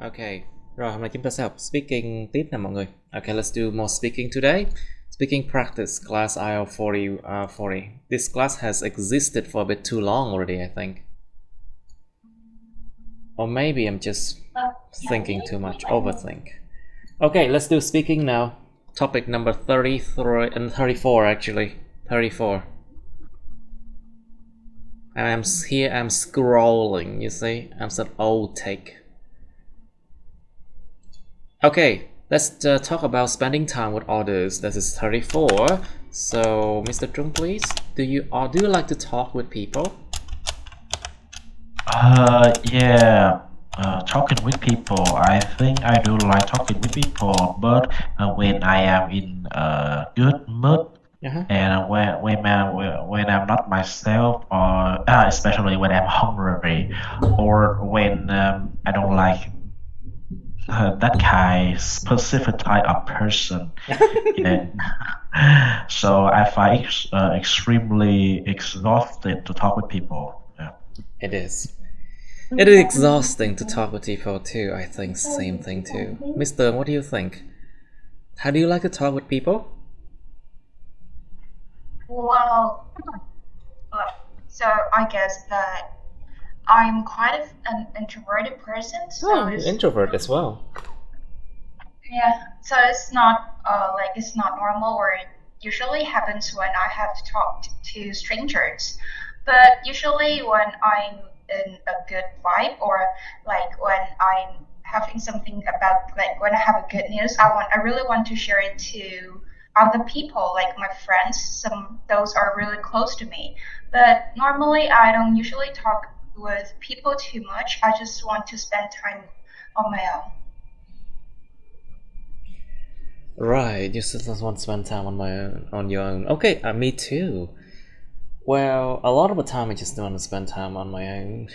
Ok, rồi hôm nay chúng ta sẽ học speaking tiếp nè mọi người. Okay, let's do more speaking today. Speaking practice class IELTS 40. This class has existed for a bit too long already, I think. Or maybe I'm just thinking too much, overthink. Okay, let's do speaking now. Topic number 33 and 34 actually. 34. I'm here, I'm scrolling, you see? I'm such old take. Okay, let's talk about spending time with others. This is 34. So, Mr. Trung, please, do you like to talk with people? Yeah. Talking with people. I think I do like talking with people, but when I am in a good mood Uh-huh. and when I'm not myself, or especially when I'm hungry, or when I don't like that kind specific type of person. Yeah. So I find extremely exhausted to talk with people. Yeah. It is. It is exhausting to talk with people too. I think same thing too. Mr. What do you think? How do you like to talk with people? Well, so I guess that I'm quite an introverted person, so You're introvert as well. yeah, so it's not it's not normal, or it usually happens when I have to talk to strangers. But usually when I'm in a good vibe, or like when I'm having something about, like when I have a good news, I really want to share it to other people, like my friends. Some those are really close to me. But normally I don't usually talk with people too much. I just want to spend time on my own. Right, you just want to spend time on your own. Okay, me too. Well, a lot of the time I just want to spend time on my own.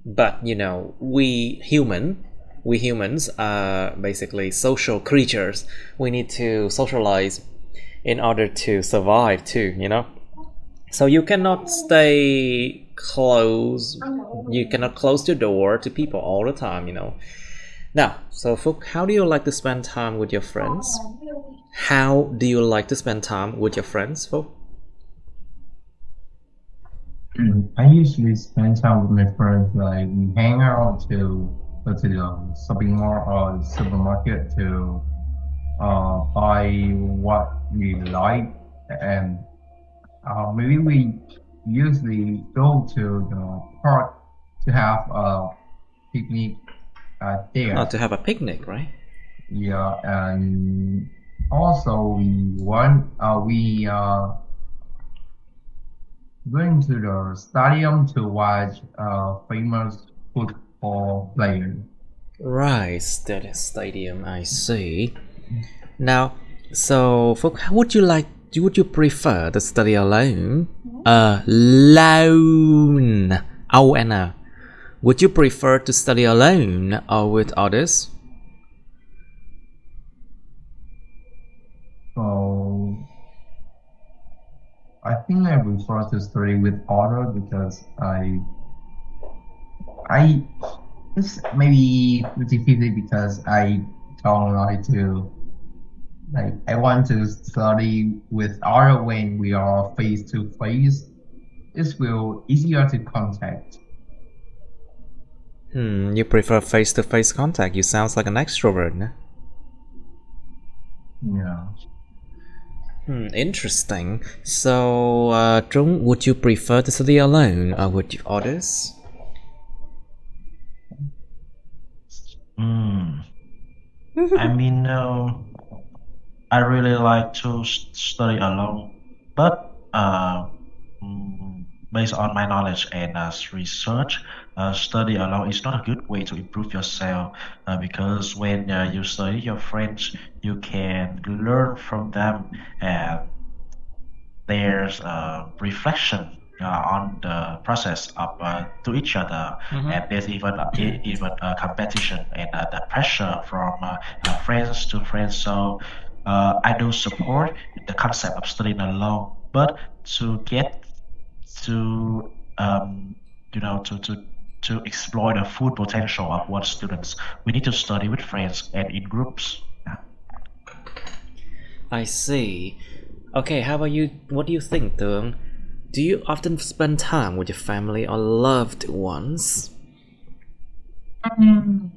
But you know, we humans are basically social creatures. We need to socialize in order to survive too, you know? So you cannot stay close, you cannot close the door to people all the time, you know? Now, so Phúc, how do you like to spend time with your friends? How do you like to spend time with your friends, Phúc? I usually spend time with my friends. Like we hang out to go to the shopping mall or the supermarket to buy what we like, and maybe we usually go to the park to have a picnic Oh, there. to have a picnic, right? Yeah, and also we going to the stadium to watch a famous football player. Right, stadium, I see. Now, so Phúc, how would you like? Would you prefer to study alone? Alone. O-N. Would you prefer to study alone or with others? So I think I prefer to study with other because I it's maybe 50-50 because I don't like to, like I want to study with other when we are face to face. It will easier to contact. You prefer face-to-face contact. You sounds like an extrovert, no? Yeah. Interesting. So, Trung, would you prefer to study alone or with others? Hmm. I mean, I really like to study alone, but based on my knowledge and research, study alone is not a good way to improve yourself because when you study your friends, you can learn from them and there's reflection on the process of to each other, and there's even competition and the pressure from friends to friends. So I do support the concept of studying alone, but to get to um, to to explore the full potential of what students. We need to study with friends and in groups. Yeah. I see. Okay, how about you? What do you think, Tương? Do you often spend time with your family or loved ones? Mm.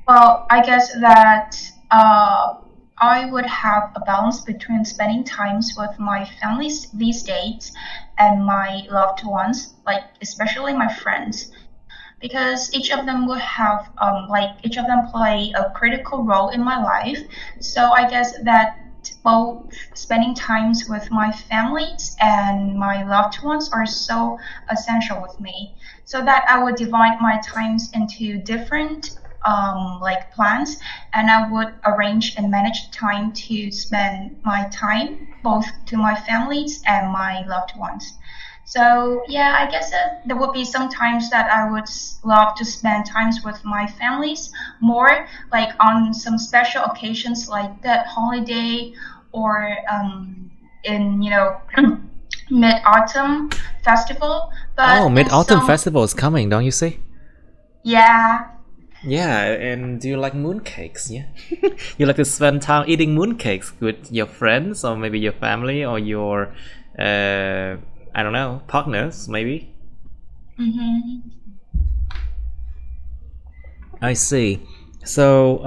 Well, I guess that I would have a balance between spending times with my family these days and my loved ones, like especially my friends, because each of them will have each of them play a critical role in my life. So I guess that both spending times with my families and my loved ones are so essential with me, so that I would divide my times into different plans, and I would arrange and manage time to spend my time both to my families and my loved ones. So yeah, I guess there would be some times that I would love to spend times with my families more, like on some special occasions like that holiday, or in Mid Autumn Festival. But Oh, in Mid-Autumn some Festival is coming, don't you see? yeah. Yeah, and do you like mooncakes? Yeah, you like to spend time eating mooncakes with your friends, or maybe your family, or your, I don't know, partners, maybe. Hmm. I see. So,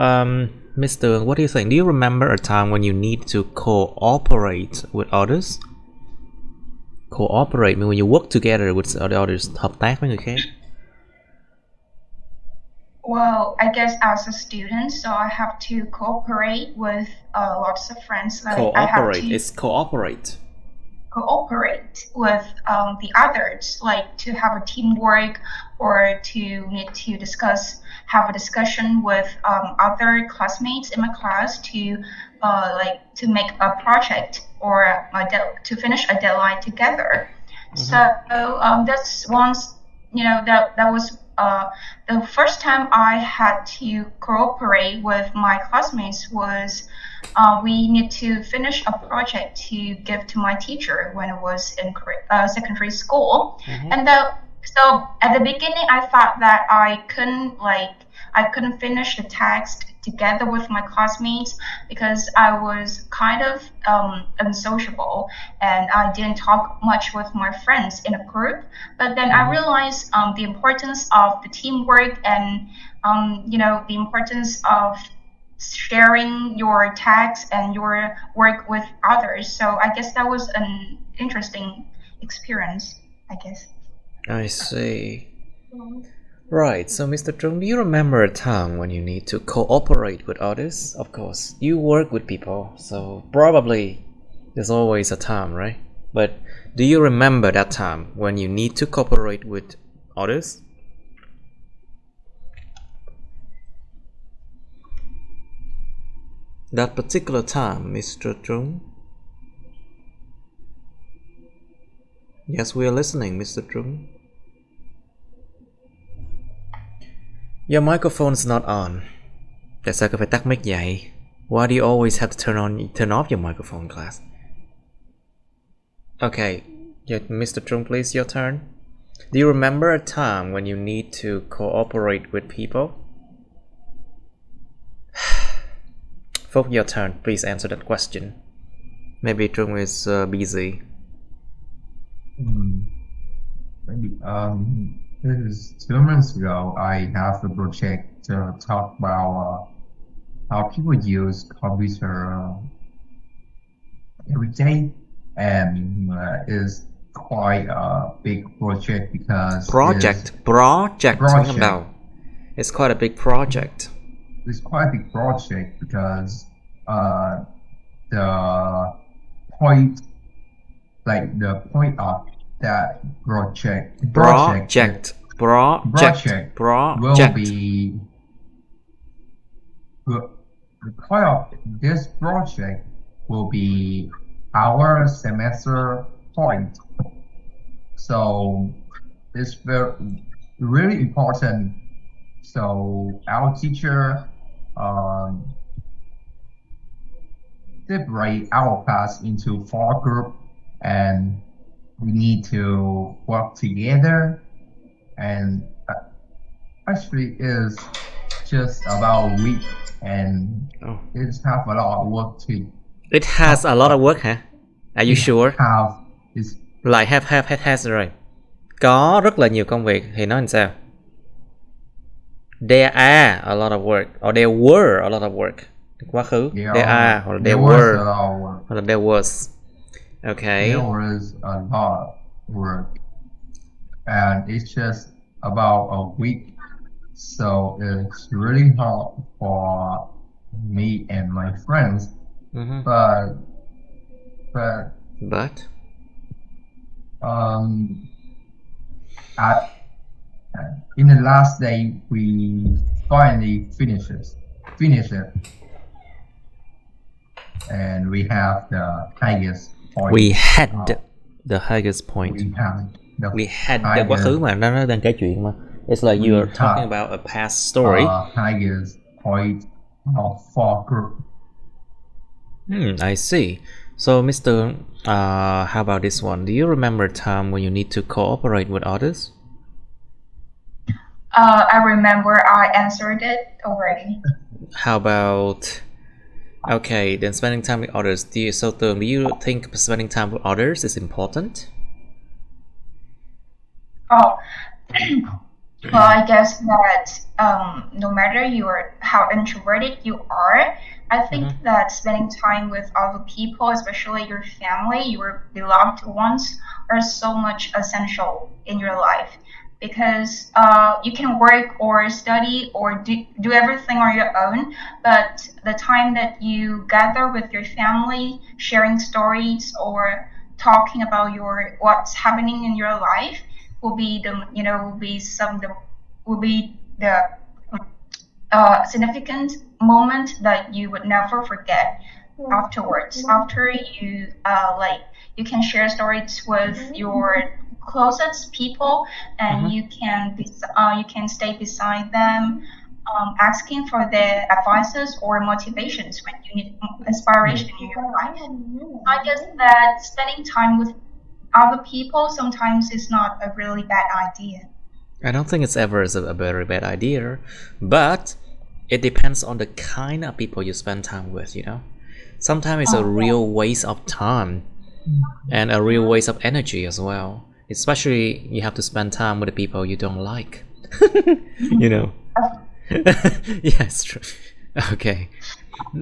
Mr. What do you think? Do you remember a time when you need to cooperate with others? Cooperate means when you work together with others, hợp tác với người khác. Well, I guess as a student, so I have to cooperate with lots of friends. Like I have Cooperate. to It's cooperate. cooperate with the others, like to have a teamwork, or to need to have a discussion with other classmates in my class to to make a project, or to finish a deadline together. So that's once, that was the first time I had to cooperate with my classmates was we need to finish a project to give to my teacher when I was in secondary school. And so at the beginning, I thought that I couldn't finish the text together with my classmates because I was kind of unsociable, and I didn't talk much with my friends in a group. But then I realized the importance of the teamwork, and the importance of sharing your tasks and your work with others. So I guess that was an interesting experience, I guess. I see. Right, so Mr. Trung, do you remember a time when you need to cooperate with others? Of course, you work with people, so probably there's always a time, right? But do you remember that time when you need to cooperate with others? That particular time, Mr. Trung? Yes, we are listening, Mr. Trung. Your microphone's not on. Tại sao phải tắt mic vậy? Why do you always have to turn off your microphone, class? Okay, Mr. Trung, please, your turn. Do you remember a time when you need to cooperate with people? Phúc, your turn. Please answer that question. Maybe Trung is busy. Maybe this is 2 months ago. I have a project to talk about how people use computer every day, and it's quite a big project because Project. It's quite a big project. It's quite a big project because the point of that project will be the point of this project will be our semester point. So it's really important. So our teacher separate our class into 4 groups, and we need to work together, and actually is just about a week, and Oh. it have a lot of work too. It has a lot of work hả? Are you It sure? have is Like has rồi. Có rất là nhiều công việc thì nói làm sao? There are a lot of work or there were a lot of work. Quá khứ. There are hoặc là there was were a lot of work. hoặc là there was. Okay. There was a lot of work, and it's just about a week, so it's really hard for me and my friends. But in the last day we finally finish it, and we have the highest point. We had the highest point. We had the quá khứ mà nó đang kể chuyện mà. It's like you are talking about a past story. Highest point of 4 group. I see. So, Mr. How about this one? Do you remember a time when you need to cooperate with others? I remember I answered it already. How about... Okay, then spending time with others. Do you think spending time with others is important? Oh, well, I guess that no matter how introverted you are, I think that spending time with other people, especially your family, your beloved ones, are so much essential in your life. Because you can work or study or do everything on your own, but the time that you gather with your family, sharing stories or talking about what's happening in your life, will be the significant moment that you would never forget afterwards. After you you can share stories with your closest people, and you can stay beside them, asking for their advices or motivations when you need inspiration in your life. I guess that spending time with other people sometimes is not a really bad idea. I don't think it's ever a very bad idea, but it depends on the kind of people you spend time with, you know. Sometimes it's a real waste of time and a real waste of energy as well. Especially you have to spend time with the people you don't like. You know. Yes, true. Okay.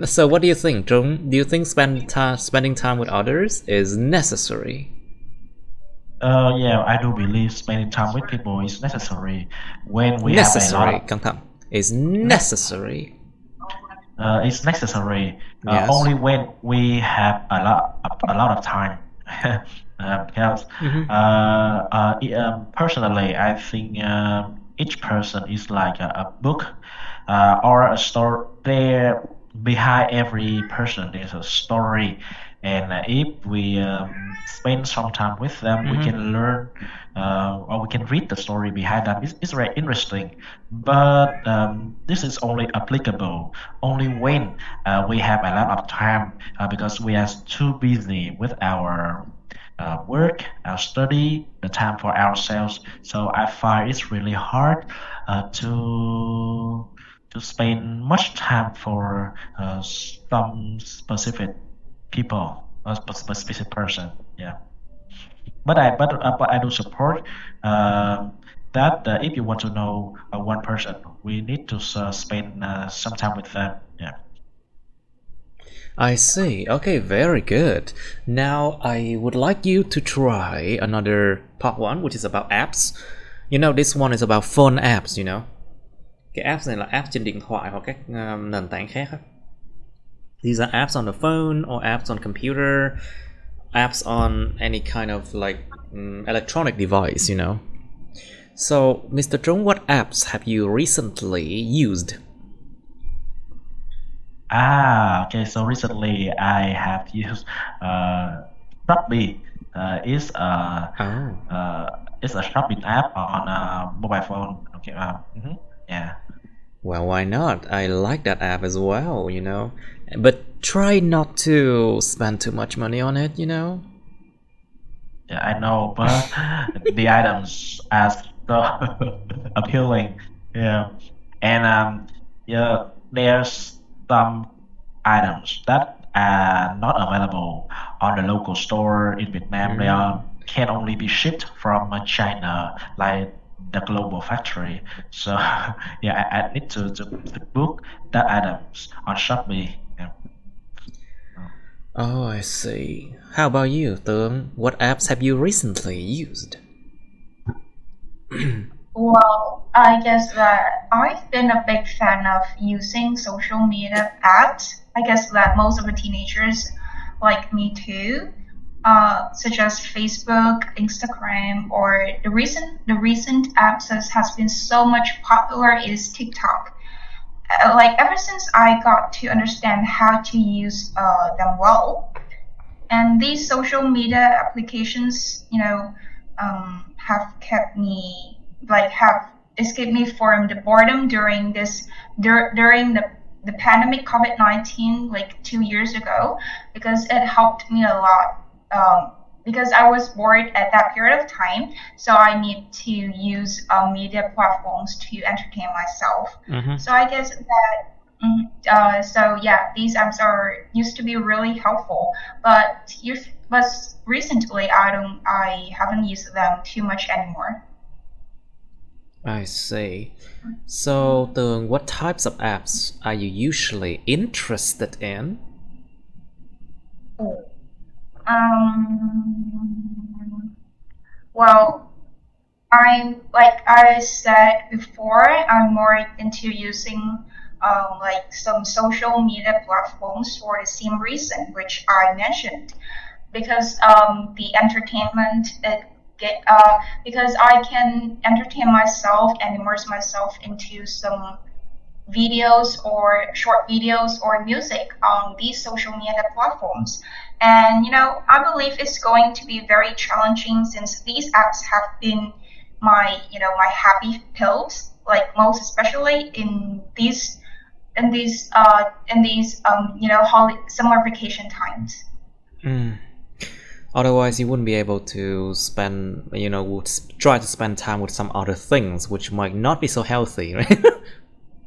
So what do you think, Trung? Do you think spending time with others is necessary? Yeah, I do believe spending time with people is necessary when we have a lot. Căng thẳng. Is necessary. It's necessary Yes. only when we have a lot of time. Because personally, I think each person is like a book or a story. There behind every person is a story, and if we spend some time with them, we can learn or we can read the story behind them. It's very interesting, but this is only applicable only when we have a lot of time, because we are too busy with our work, our study, the time for ourselves. So I find it's really hard to spend much time for some specific people, a specific person. Yeah, but I do support that if you want to know one person, we need to spend some time with them. Yeah. I see. Okay, very good. Now I would like you to try another part 1, which is about apps. You know, this one is about phone apps, you know. Cái apps này là app trên điện thoại hoặc các nền tảng khác. These are apps on the phone or apps on computer, apps on any kind of like electronic device, you know. So, Mr. Trung, what apps have you recently used? Okay. So recently I have used Shopee. It's a shopping app on mobile phone. Okay. Yeah. Well, why not? I like that app as well, you know. But try not to spend too much money on it, you know. Yeah, I know, but the items are so appealing. Yeah, and yeah, there's some items that are not available on the local store in Vietnam. They Mm. are can only be shipped from China, like the global factory. So yeah, I need to book that items on Shopee. Yeah. Oh, I see. How about you, Tương? What apps have you recently used? Well, I guess that I've been a big fan of using social media apps. I guess that most of the teenagers like me too, such as Facebook, Instagram, or the recent apps that has been so much popular is TikTok. Like ever since I got to understand how to use them well, and these social media applications, have kept me have escaped me from the boredom during during the pandemic COVID-19 like 2 years ago, because it helped me a lot. Because I was bored at that period of time, so I need to use media platforms to entertain myself. Mm-hmm. So I guess that. So yeah, these apps are used to be really helpful, but recently I haven't used them too much anymore. I see. So, Tương, what types of apps are you usually interested in? Oh. Um, well, I'm like I said before, I'm more into using like some social media platforms for the same reason which I mentioned, because the entertainment it get because I can entertain myself and immerse myself into some videos or short videos or music on these social media platforms. And I believe it's going to be very challenging, since these apps have been my happy pills, like most especially in these summer vacation times. Hmm. Otherwise, you wouldn't be able to spend, would try to spend time with some other things which might not be so healthy, right?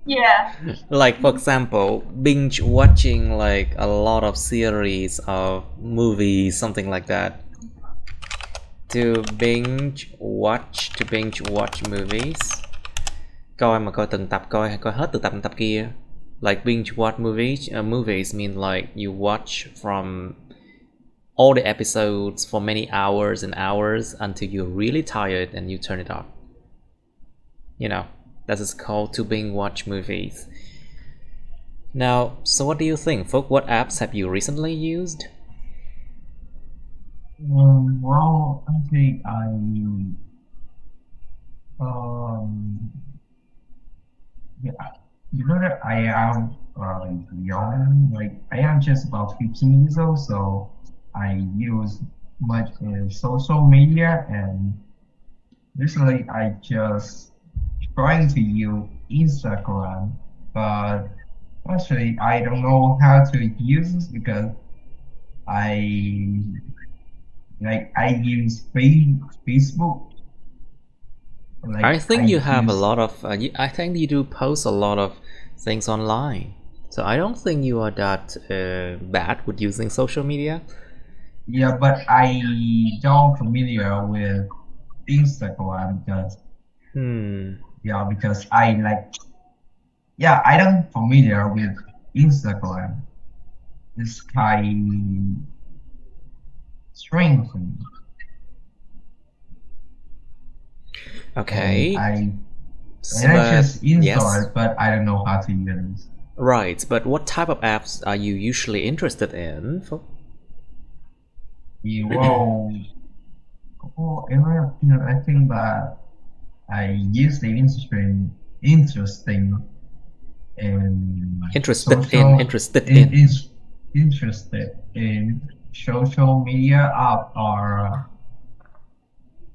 Yeah. Like, for example, binge watching like a lot of series of movies, something like that. To binge watch movies, coi mà coi từng tập, coi hết từ tập đến tập kia. Like binge watch movies mean like you watch from all the episodes for many hours and hours until you're really tired and you turn it off. That is called to binge watch movies. Now, so what do you think, folk? What apps have you recently used? Well, I think um, yeah, you know that I am young, like I am just about 15 years old, so I use much in social media, and recently I just trying to use Instagram, but actually I don't know how to use this because I I use Facebook. I Like think you I have a use lot of. I think you do post a lot of things online. So I don't think you are that bad with using social media. Yeah, but I don't familiar with Instagram because Hmm. because I I don't familiar with Instagram. It's kind strange for me. And Okay. I But just install yes, it, but I don't know how to use. right. But what type of apps are you usually interested in? Well, in my opinion, I think that I use the interesting and Interested in. social Interested in, in. is interested in social media app or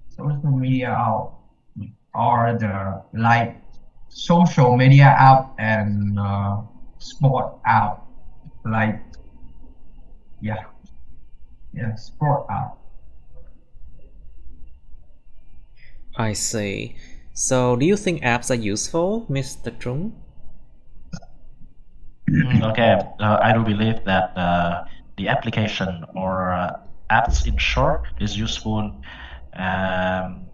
social media app or the like social media app and sport app like yeah sport app. I see. So, do you think apps are useful, Mr. Trung? Okay, I do believe that the application or apps in short is useful. Um,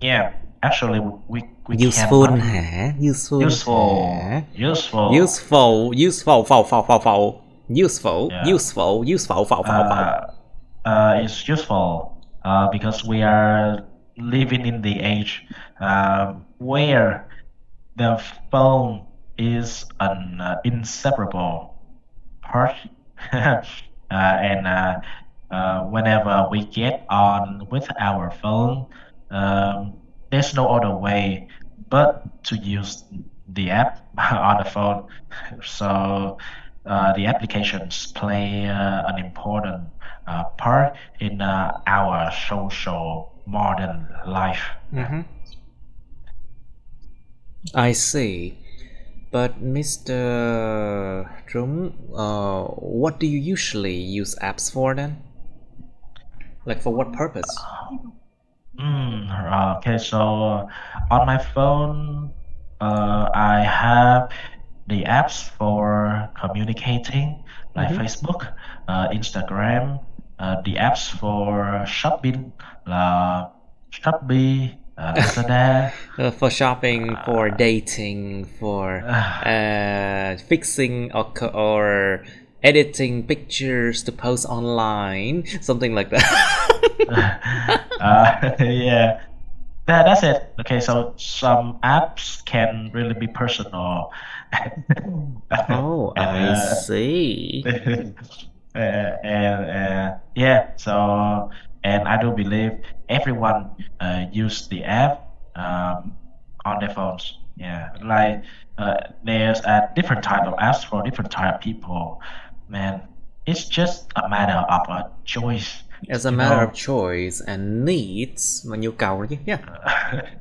yeah, actually, we Useful cannot hả? Useful useful hả? useful Useful, phẩu. Useful, yeah phẩu. is useful because we are living in the age where the phone is an inseparable part. And whenever we get on with our phone, there's no other way but to use the app on the phone. So the applications play an important part in our social modern life. I see. But Mr. Trung, what do you usually use apps for then? Like for what purpose? Okay, so on my phone, I have the apps for communicating, like Facebook, Instagram, the apps for shopping, Shopee, Lazada. For shopping, for dating, for fixing or editing pictures to post online, something like that. Yeah, that's it. Okay, so some apps can really be personal. Oh, I see. And yeah, so and I do believe everyone use the app on their phones. Yeah, like there's a different type of apps for different type of people. Man, it's just a matter of a choice. As a You matter know. of choice and needs và nhu cầu đó chứ. Yeah.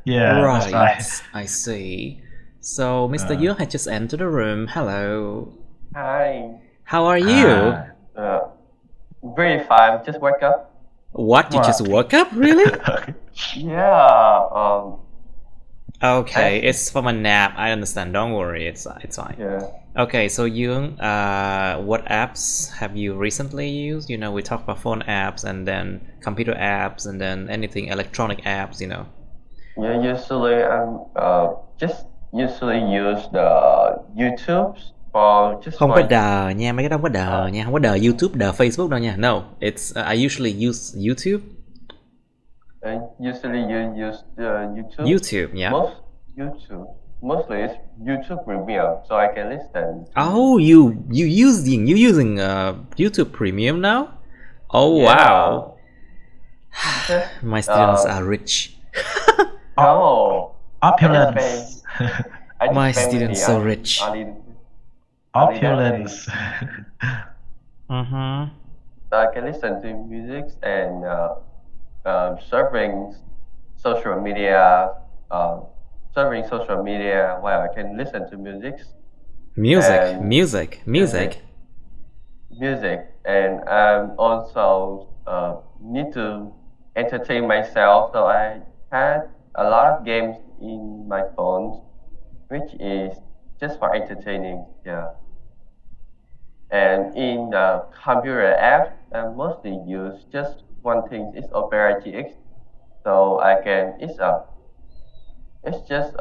Yeah, that's right. I see. So Mr. Yu had just entered the room. Hello. Hi. How are you? Very fine. Just woke up. What? You just woke up? Really? Yeah. Okay, it's from a nap. I understand. Don't worry. It's fine. Yeah. Okay, so Young, what apps have you recently used? You know, we talk about phone apps and then computer apps and then anything electronic apps. You know. Yeah. Usually, just usually use the YouTube for just Không for. có đờ nha, mấy cái đó không có đờ nha, không có đờ YouTube, đờ Facebook đâu nha. No, it's I usually use YouTube. Usually you use YouTube. YouTube, yeah. Mostly it's YouTube Premium, so I can listen. Oh, you using YouTube Premium now? Oh Yeah. wow. My students are rich. Oh, Opulence. My students so rich. Opulence. I can listen to music and surfing social media. While I can listen to music. Music, and also need to entertain myself. So I had a lot of games in my phone, which is just for entertaining. Yeah. And in the computer app, I mostly use just one thing. It's Opera GX, so I can. It's just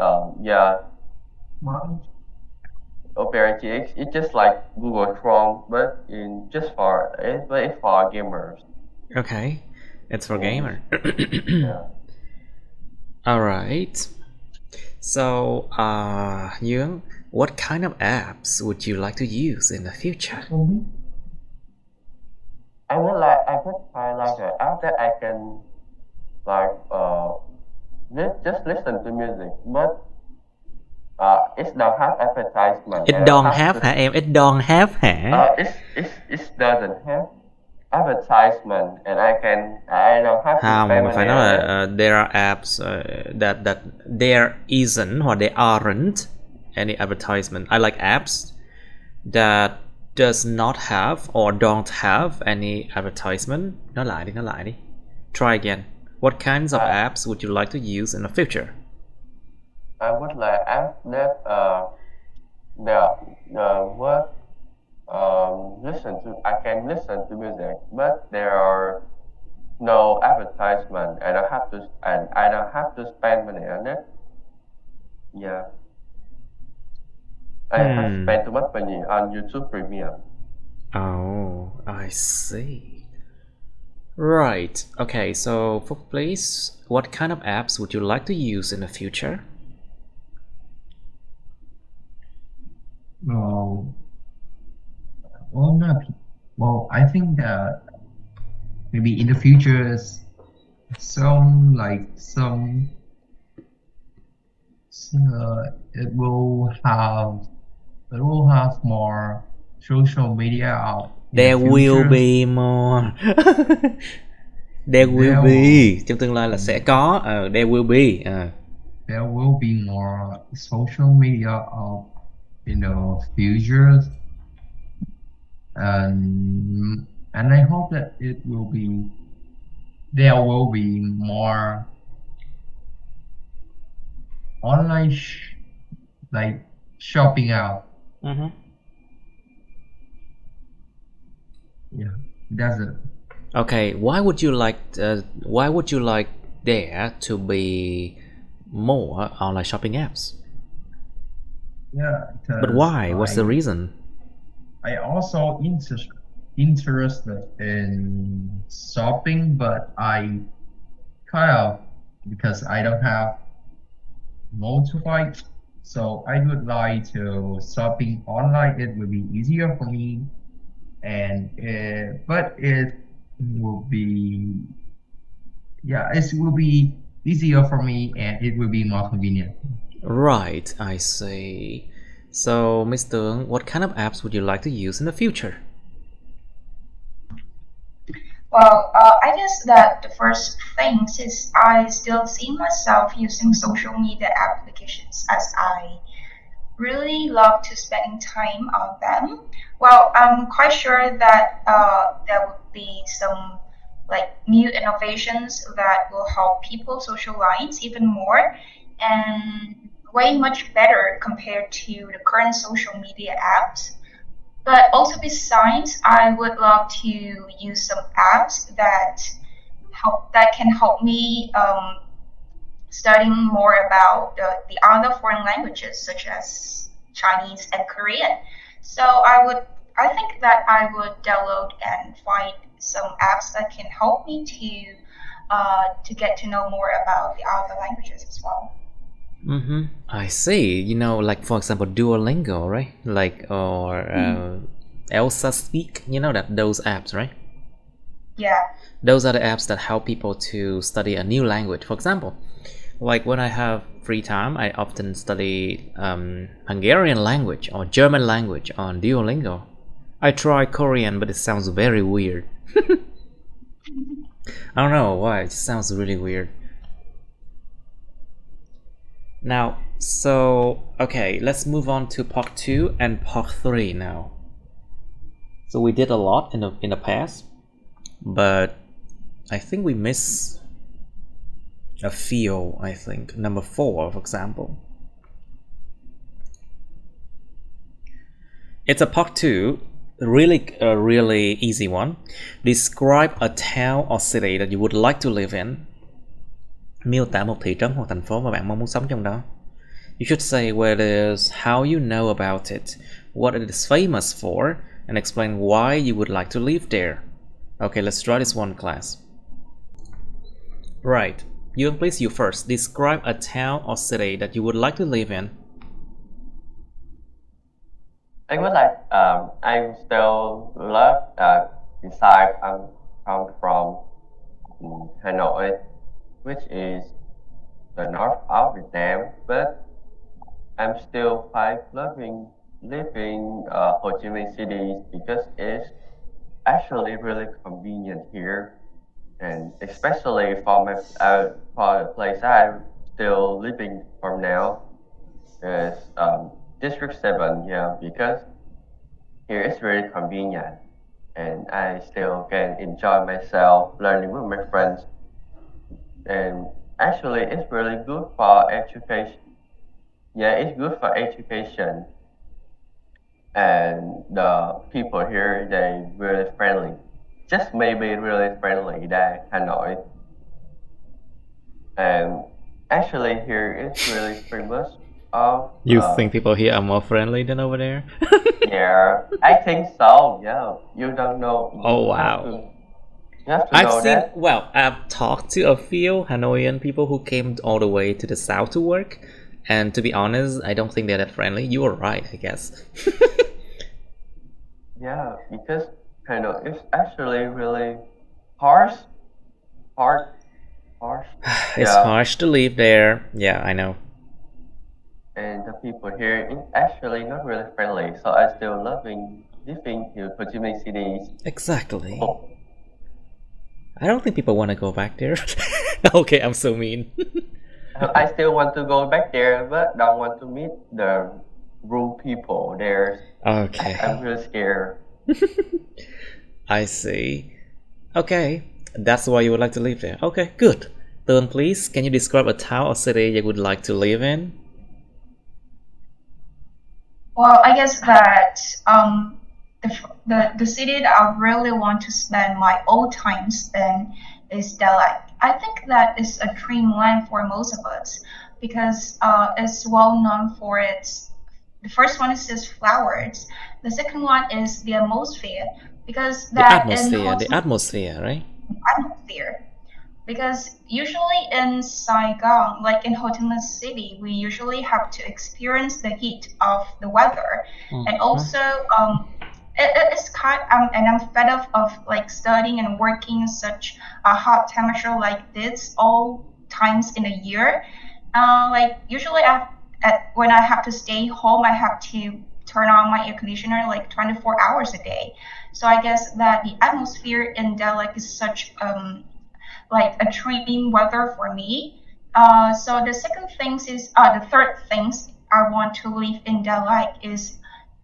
Opera GX. It's just like Google Chrome, but it's for gamers. Okay, it's for gamer. Yeah. All right. So, Young, what kind of apps would you like to use in the future? I would find like an app that I can just listen to music, but it don't have advertisement. It don't have hả em? It don't have hả? It doesn't have advertisement, and I don't have to pay Không, phải money. nói là there are apps that there isn't or there aren't any advertisement. I like apps that does not have or don't have any advertisement. Nói lại đi. Try again. What kinds of Uh, apps would you like to use in the future? I would like ask that the what listen to I can listen to music, but there are no advertisement. I don't have to spend money on it. Yeah, I have spent too much money on YouTube Premium. Oh, I see. Right. Okay, so for please, what kind of apps would you like to use in the future? Well, well, not. Well, I think that maybe in the future, some like some it will have more social media out in the There will future. be more. There will be. Trong tương lai là sẽ có. There will be. There will be more social media out in the future, and I hope that there will be more online like shopping out. Yeah, that's it. Okay, why would you like there to be more online shopping apps? Yeah, But why? What's the reason? I also interested in shopping, but I kind of because I don't have motorbike, so I would like to shopping online. It will be easier for me, but it will be it will be easier for me, and it will be more convenient. Right, I see. So, Mr. What kind of apps would you like to use in the future? Well, I guess that the first thing is I still see myself using social media applications as I really love to spending time on them. Well, I'm quite sure that there would be some like new innovations that will help people socialize even more and way much better compared to the current social media apps. But also besides, I would love to use some apps that can help me studying more about the other foreign languages such as Chinese and Korean. So I think that I would download and find some apps that can help me to get to know more about the other languages as well. I see. Like for example, Duolingo, right? Like or Elsa Speak. Those apps, right? Yeah. Those are the apps that help people to study a new language. For example, like when I have free time, I often study Hungarian language or German language on Duolingo. I try Korean, but it sounds very weird. I don't know why, it just sounds really weird. Now, so, okay, let's move on to part 2 and part 3 now. So we did a lot in the past, but I think we missed a few, I think. Number 4, for example. It's a part 2, really easy one. Describe a town or city that you would like to live in. Miêu tả một thị trấn hoặc thành phố mà bạn mong muốn sống trong đó. You should say where it is, how you know about it, what it is famous for, and explain why you would like to live there. Okay, let's try this one, class. Right, please, you first. Describe a town or city that you would like to live in. I would like I still love besides I'm come from Hanoi, which is the north of Vietnam, but I'm still quite loving living Ho Chi Minh City because it's actually really convenient here, and especially for for the place I'm still living from now is District 7, yeah, because here it's very convenient and I still can enjoy myself learning with my friends. and actually it's really good for education. Yeah, it's good for education, and the people here they really friendly. Just maybe really friendly than Hanoi, and actually here is really famous of You think people here are more friendly than over there? yeah, I think so. Yeah, you don't know. Oh You have wow. to. You have to I've know seen, that. well, I've talked to a few Hanoian people who came all the way to the south to work, and to be honest, I don't think they're that friendly. You were right, I guess. Yeah, because kind of it's actually really harsh, hard, harsh. It's Yeah, harsh to live there. Yeah, I know. and the people here is actually not really friendly. So I still loving living in Ho Chi Minh City. Exactly. Oh, I don't think people want to go back there. Okay, I'm so mean. I still want to go back there, but don't want to meet the rude people there. Okay, I'm really scared. I see. Okay, that's why you would like to live there. Okay, good. Turn, please. Can you describe a town or city you would like to live in? Well, I guess that the city that I really want to spend my old times in is Delhi. I think that is a dreamland for most of us because it's well known for its. The first one is its flowers. The second one is the atmosphere because that in The atmosphere, right? atmosphere because usually in Saigon, like in Ho Chi Minh City, we usually have to experience the heat of the weather, and also it's kind. And I'm fed up of like studying and working in such a hot temperature like this all times in a year. Like usually, when I have to stay home, I have to turn on my air conditioner like 24 hours a day. So I guess that the atmosphere in Delhi is such like a dream weather for me. So the third things I want to live in Delhi is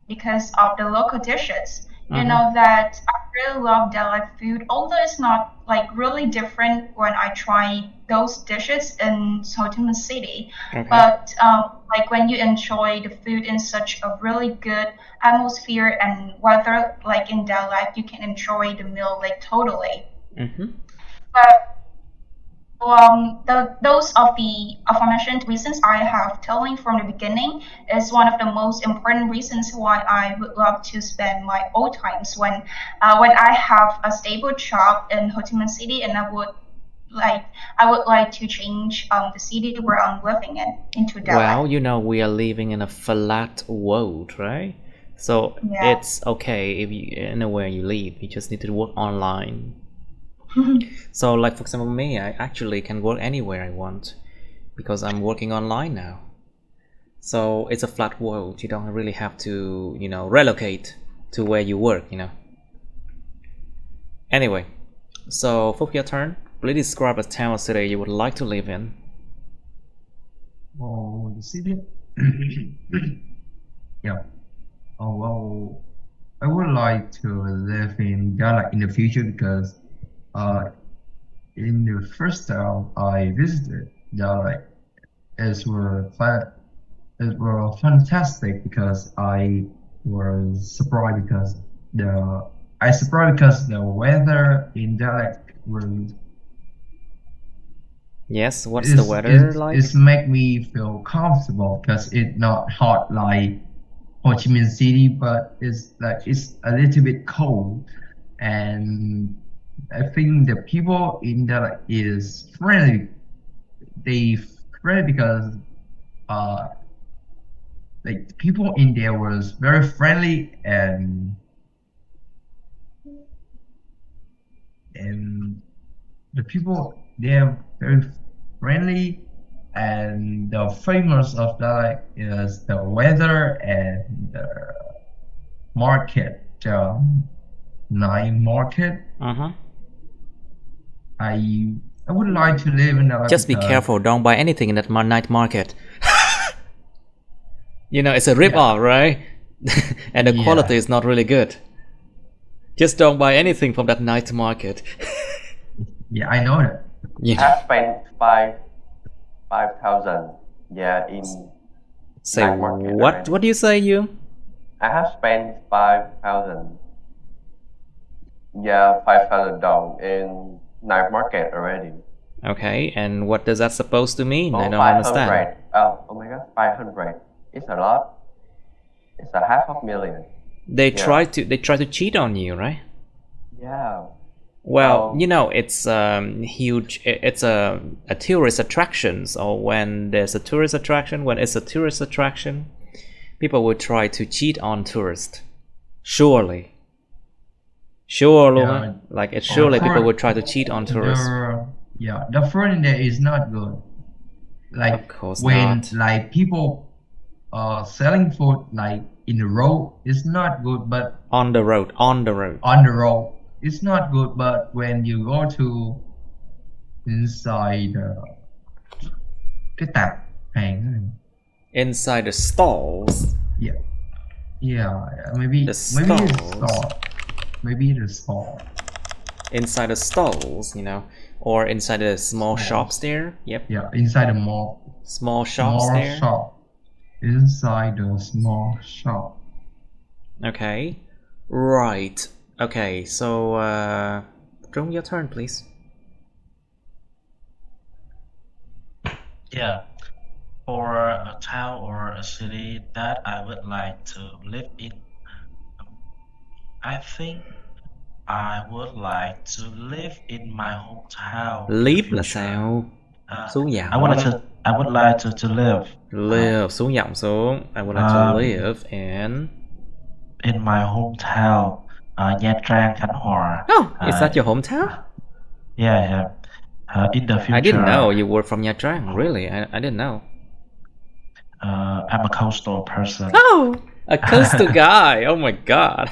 because of the local dishes. You know that I really love Delhi food, although it's not like really different when I try those dishes in Ho Chi Minh City. Okay. But like when you enjoy the food in such a really good atmosphere and weather, like in Delhi, you can enjoy the meal like totally. But those of the aforementioned reasons I have telling from the beginning is one of the most important reasons why I would love to spend my old times when I have a stable job in Ho Chi Minh City, and I would like to change the city where I'm living in into Delhi. Well, you know, we are living in a flat world, right? So Yeah. it's okay if you anywhere you live, you just need to work online. So, like for example, me, I actually can work anywhere I want because I'm working online now. So it's a flat world. You don't really have to, you know, relocate to where you work, you know. Anyway, so for your turn, please describe a town or city you would like to live in. Oh, the city. Yeah. Oh well, I would like to live in Ghana in the future because in the first town I visited Ghana, it were fantastic because I was surprised because the weather in Ghana was Yes, what's the weather like? It's make me feel comfortable because it's not hot like Ho Chi Minh City, but it's a little bit cold, and I think the people in there is friendly. They friendly because like the people in there was very friendly and the people they're very friendly, and the famous of that is the weather and the market, the night market. I would like to live in that. Just be careful, don't buy anything in that night market. You know, it's a rip-off, right? And the quality is not really good. Just don't buy anything from that night market. Yeah, I know that. The I spent 5,000. Yeah, in Say night market what? already. What do you say, you? I have spent 5,000. Yeah, 5,000 down in night market already. Okay, and what does that supposed to mean? I Oh, don't 500. understand. Oh my God, 500. It's a lot. It's a half of million. They Yeah. try to cheat on you, right? Yeah. Well, you know, it's huge. It's a tourist attraction. So when it's a tourist attraction, people will try to cheat on tourists. Surely. Sure luôn á. Yeah, Like it's surely people fruit- would try to cheat on tourists. the fruit in there is not good. Like Of course when not. like people selling food like in the road, it's not good. But On the road. on the road, it's not good. But when you go to inside cái tạp hàng, Inside the stalls. maybe The the stalls. store, maybe the store. Inside the stalls, you know, or inside the small shops there. Yep. Yeah, inside the mall. Small shops Small there. shop. Inside the small shop. Okay. Right. Okay, so Trung, your turn, please. Yeah, for a town or a city that I would like to live in, I think I would like to live in my hometown. in the Live là future. sao? Xuống giọng. I would like to live. Live, xuống giọng xuống. I would like to live in my hometown, Nha Trang, Khánh Hòa. Oh, is that your hometown? Yeah. In the future. I didn't know you were from Nha Trang. Really, I didn't know. I'm a coastal person. Oh, a coastal guy. Oh my god.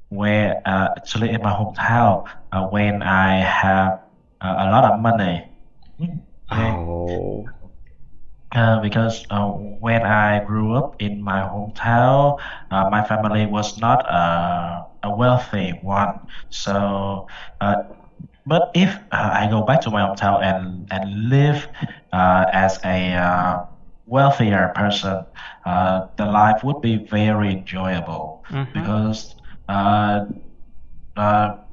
Where actually in my hometown, when I have a lot of money. Okay. Oh. Because when I grew up in my hometown, my family was not a wealthy one. So, but if I go back to my hometown and live as a wealthier person, the life would be very enjoyable. Because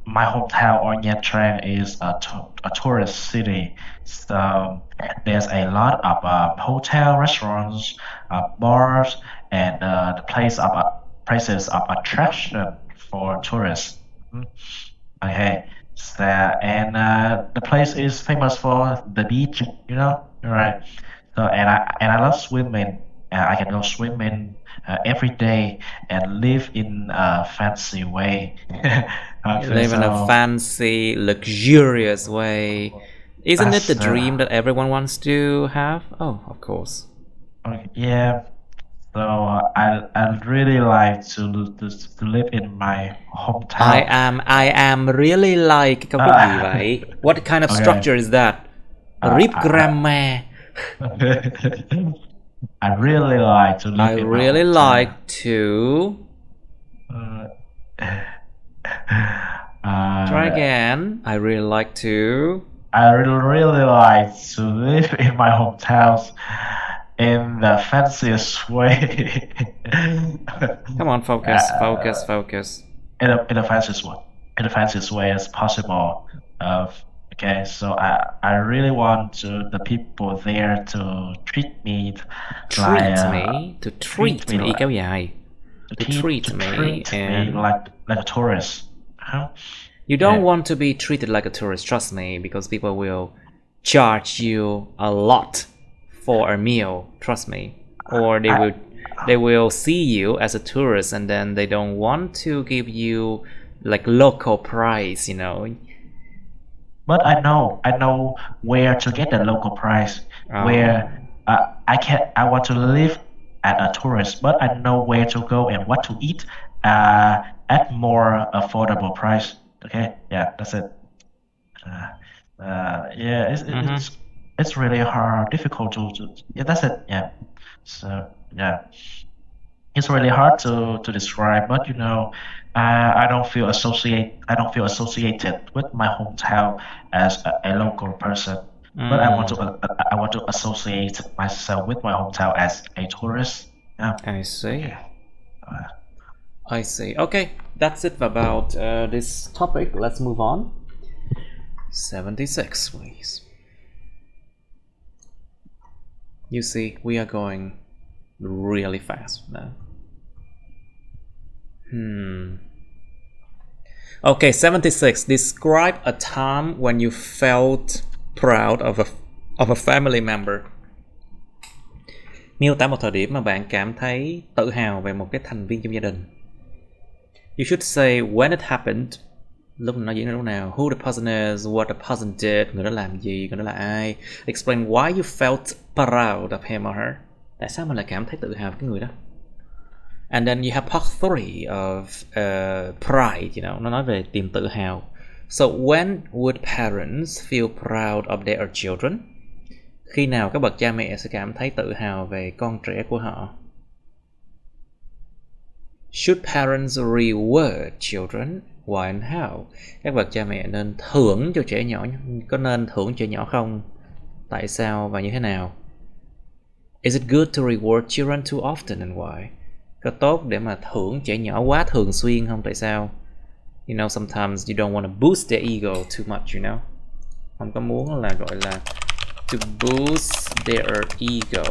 my hometown or Nha Trang is a tourist city, so there's a lot of hotel, restaurants, bars, and the places of attraction for tourists. Okay, so and the place is famous for the beach, you know, right? So and I love swimming. I can go swimming every day and live in a fancy way. Live in a fancy, luxurious way. Isn't it the dream that everyone wants to have? Oh, of course. Yeah. So I really like to live in my hometown. I am really like câu cái gì vậy? What kind of structure is that? Rip grammar. I really like to live in my hometown. Like to. Try again. I really like to. I really like to live in my hometown in the fanciest way. Come on, focus. In the fanciest way as possible. Okay, so I really want the people there to treat me kéo dài. To treat me like a tourist. You don't want to be treated like a tourist, trust me, because people will charge you a lot for a meal, trust me. Or they will see you as a tourist and then they don't want to give you like local price, you know. But I know where to get the local price. Where I want to live as a tourist, but I know where to go and what to eat at more affordable price. Okay, yeah, that's it. It's really hard, difficult to yeah, that's it. Yeah, so yeah. it's really hard to describe, but I don't feel associated with my hometown as a local person, but I want to associate myself with my hometown as a tourist. Yeah. I see. Okay. Uh, I see. Okay, that's it about this topic. Let's move on. 76, please. You see, we are going really fast now. Okay, 76. Describe a time when you felt proud of a family member. Miêu tả một thời điểm mà bạn cảm thấy tự hào về một cái thành viên trong gia đình. You should say when it happened. Lúc nó diễn ra lúc nào. Who the person is, what the person did, người đó làm gì, người đó là ai. Explain why you felt proud of him or her. Tại sao mình lại cảm thấy tự hào với cái người đó. And then you have part 3 of pride, nó nói về niềm tự hào. So when would parents feel proud of their children? Khi nào các bậc cha mẹ sẽ cảm thấy tự hào về con trẻ của họ? Should parents reward children? Why and how? Các bậc cha mẹ nên thưởng cho trẻ nhỏ. Có nên thưởng trẻ nhỏ không? Tại sao và như thế nào? Is it good to reward children too often and why? Có tốt để mà thưởng trẻ nhỏ quá thường xuyên không? Tại sao? Sometimes you don't want to boost their ego too much, Không có muốn là gọi là to boost their ego,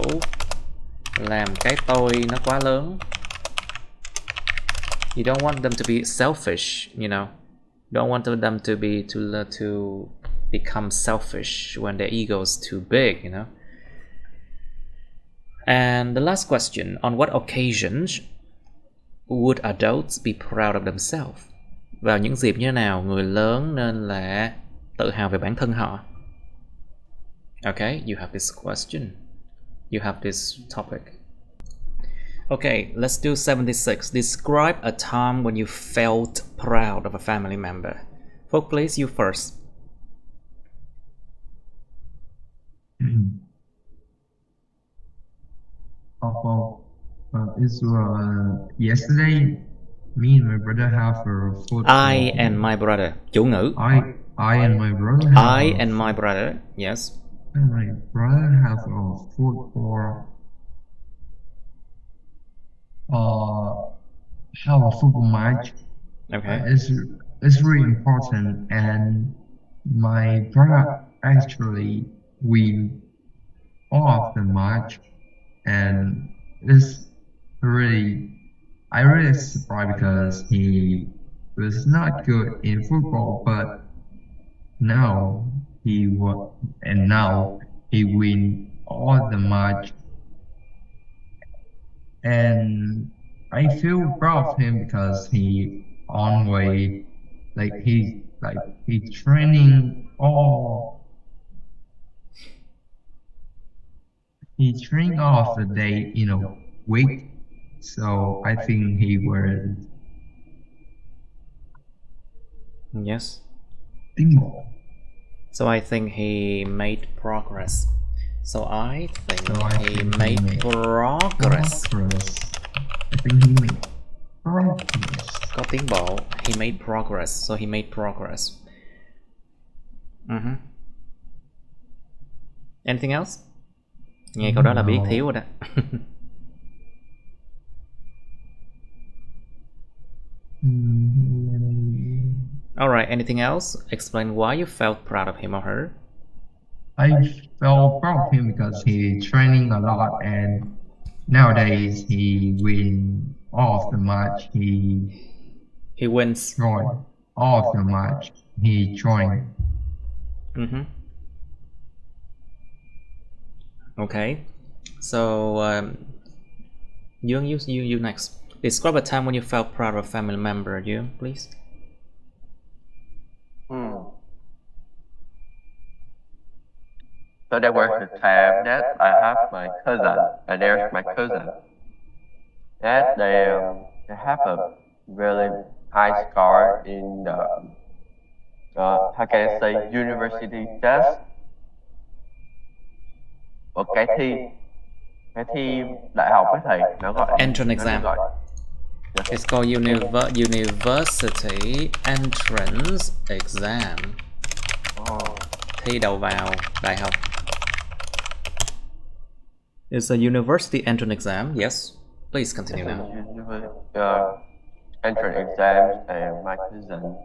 làm cái tôi nó quá lớn. You don't want them to be selfish, Don't want them to become selfish when their ego is too big, And the last question, on what occasions would adults be proud of themselves? Vào những dịp như thế nào người lớn nên là tự hào về bản thân họ? Okay, you have this question. You have this topic. Okay, let's do 76. Describe a time when you felt proud of a family member. Folk, please, you first. It's yesterday. Me and my brother have a football. I and my brother. Chủ ngữ. I and my brother. I and my brother. Yes. And my brother have a football. Have a football match. Okay. It's really important, and my brother actually win all of the match, and it's I really surprised because he was not good in football, but now he win all the match, and I feel proud of him because he always he training all of the day, week. So I think he will. Yes. More. So I think he made progress. So I think he made progress. I think he made progress. Có tiến bộ. He made progress. So he made progress. Anything else? Nghe câu đó là biết thiếu rồi đó. Alright, anything else? Explain why you felt proud of him or her. I felt proud of him because he training a lot, and nowadays he win all of the match. He wins all of the match. He joined. Okay, so you next. Describe a time when you felt proud of a family member. You, please. So there was the time that I have my cousin, and there's my cousin, that they have a really high score in the how can I say university test, một cái thi cái thi đại học ấy thầy, nó gọi Entrance nó được exam. gọi. Dạ. It's called University Entrance Exam. Oh. Thi đầu vào đại học. It's a university entrance exam. Yes. Please continue now. Entrance exams, and my cousin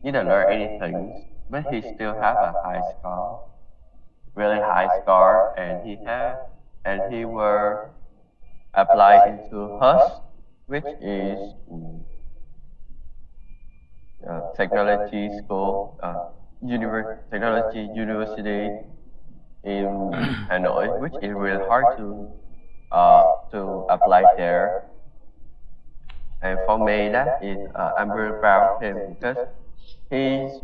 didn't learn anything, but he still have a high score, really high score, and he were applied into HUS, which is technology school, technology university in Hanoi, which is really hard to apply there. And for me, that is I'm very proud of him because he's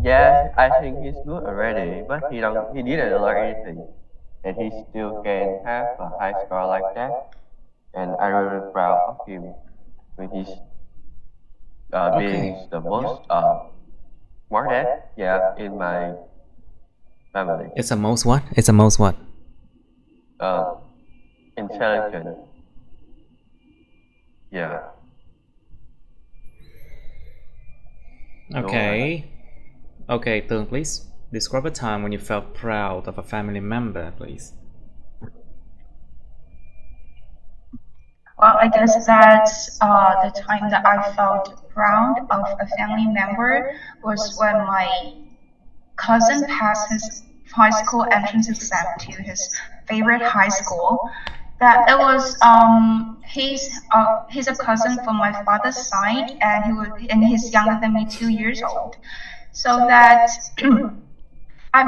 yeah, I think he's good already, but he didn't learn anything, and he still can have a high score like that, and I'm really proud of him when he's being Okay. the most smartest, in my family. It's a most what? It's a most what? Intelligent. Yeah. Okay. Okay, Tương, please. Describe a time when you felt proud of a family member, please. Well, I guess that's the time that I felt proud of a family member was when my cousin passed his high school entrance exam to his favorite high school. That it was he's a cousin from my father's side, and he's younger than me 2 years old. So that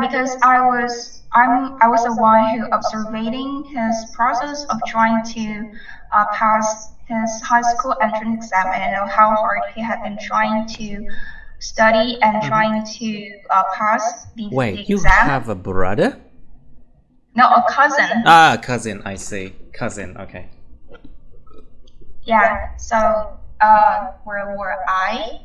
because I was the one who observing his process of trying to pass his high school entrance exam, and I know how hard he had been trying to study and trying to pass the Wait, you exam. have a brother? No, a cousin. Ah, cousin, I see. Cousin, okay. Yeah. So where were I?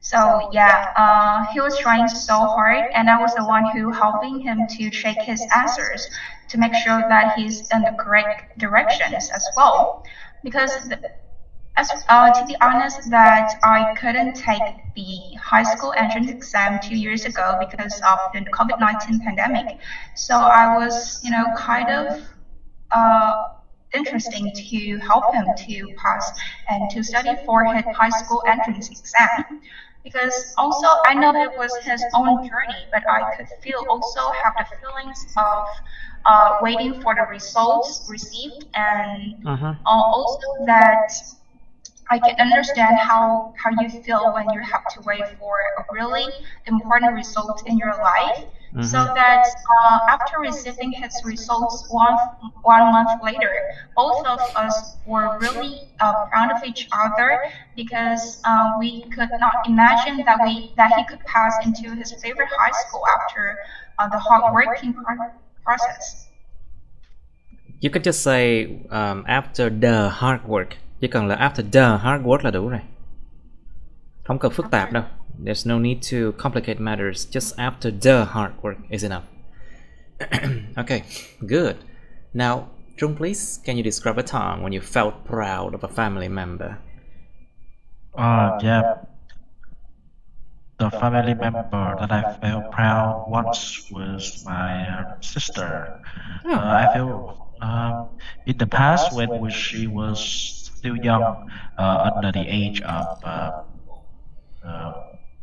So yeah, he was trying so hard, and I was the one who helping him to check his answers to make sure that he's in the correct directions as well. Because to be honest, that I couldn't take the high school entrance exam 2 years ago because of the COVID-19 pandemic. So I was, kind of interesting to help him to pass and to study for his high school entrance exam. Because also I know it was his own journey, but I could feel also have the feelings of waiting for the results received, and also that I can understand how you feel when you have to wait for a really important result in your life. So that after receiving his results one month later, both of us were really proud of each other because we could not imagine that he could pass into his favorite high school after the hard working process. You could just say after the hard work. Chỉ cần là after the hard work là đủ rồi. Không cần phức tạp đâu. There's no need to complicate matters. Just after the hard work is enough. Okay, good. Now, Trung, please, can you describe a time when you felt proud of a family member? Yeah. The family member that I felt proud once was my sister. I feel in the past when she was still young, under the age of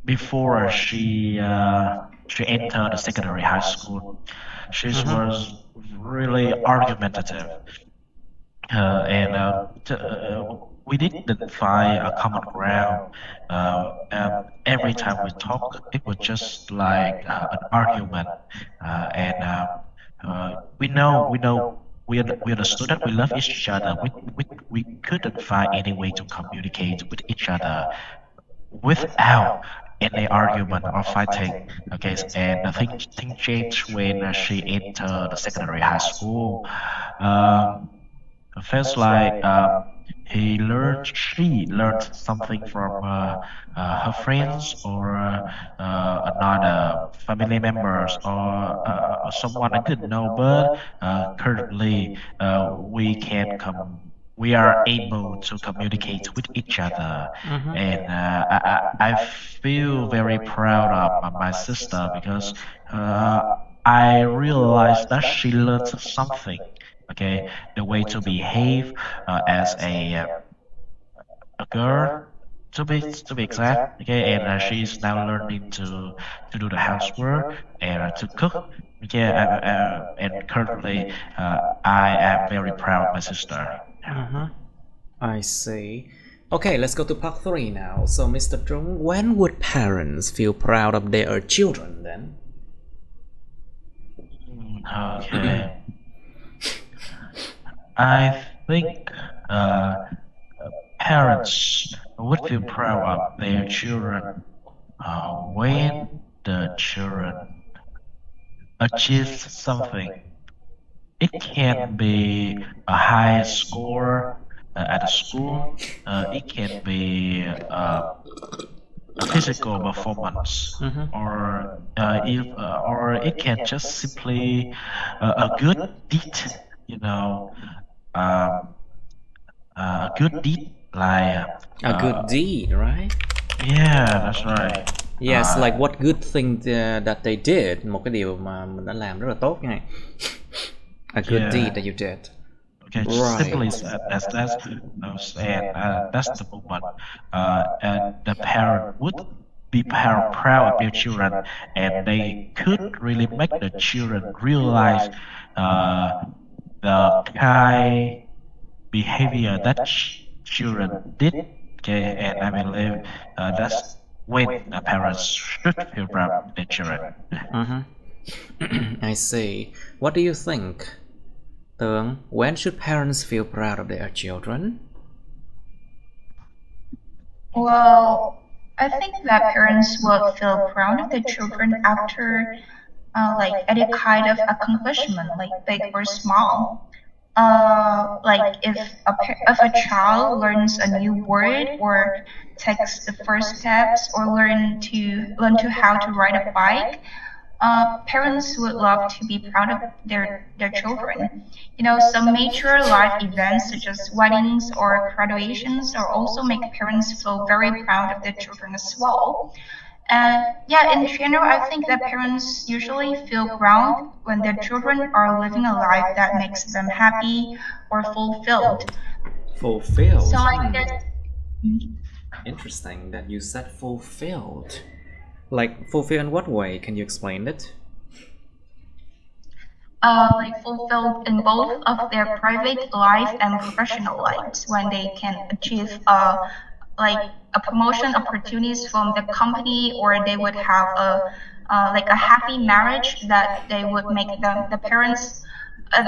before she entered the secondary high school, she was really argumentative, and we didn't find a common ground. Every time we talk, it was just like an argument, and we understood that we love each other. We couldn't find any way to communicate with each other without any argument or fighting. Okay, and I think things changed when she entered the secondary high school. It feels like she learned something from her friends or another family members or someone I didn't know. But currently, we are able to communicate with each other, and I feel very proud of my sister because uh, I realized that she learned something. Okay, the way to behave as a girl, to be exact. Okay, and she's now learning to do the housework and to cook. Okay, and currently I am very proud of my sister. I see. Okay, let's go to part 3 now. So, Mr. Trung, when would parents feel proud of their children then? Okay, I think parents would feel proud of their children when the children achieve something. It can be a high score at a school. It can be a physical performance, or if or it can just simply a good deed. You know, um, a good deed like A good deed, right? yeah, that's right. Yes, like what good thing that they did. Một cái điều mà mình đã làm rất là tốt nha. A good Yeah. deed that you did. Okay, Right. simply said, and that's the moment. And the parent would be proud of their children, and they could really make the children realize the kind behavior that children did. Okay, and I believe that's when parents should feel proud of their children. I see. What do you think, Tường? When should parents feel proud of their children? Well, I think that parents will feel proud of their children after, like, any kind of accomplishment, like big or small. Like if a child learns a new word or takes the first steps or learn to how to ride a bike, parents would love to be proud of their children. Some major life events such as weddings or graduations are also make parents feel very proud of their children as well. And yeah, in general, I think that parents usually feel proud when their children are living a life that makes them happy or fulfilled. Fulfilled. So I guess. Interesting that you said fulfilled. Like fulfilled in what way? Can you explain it? Like fulfilled in both of their private life and professional lives when they can achieve like a promotion opportunities from the company, or they would have like a happy marriage that they would make the parents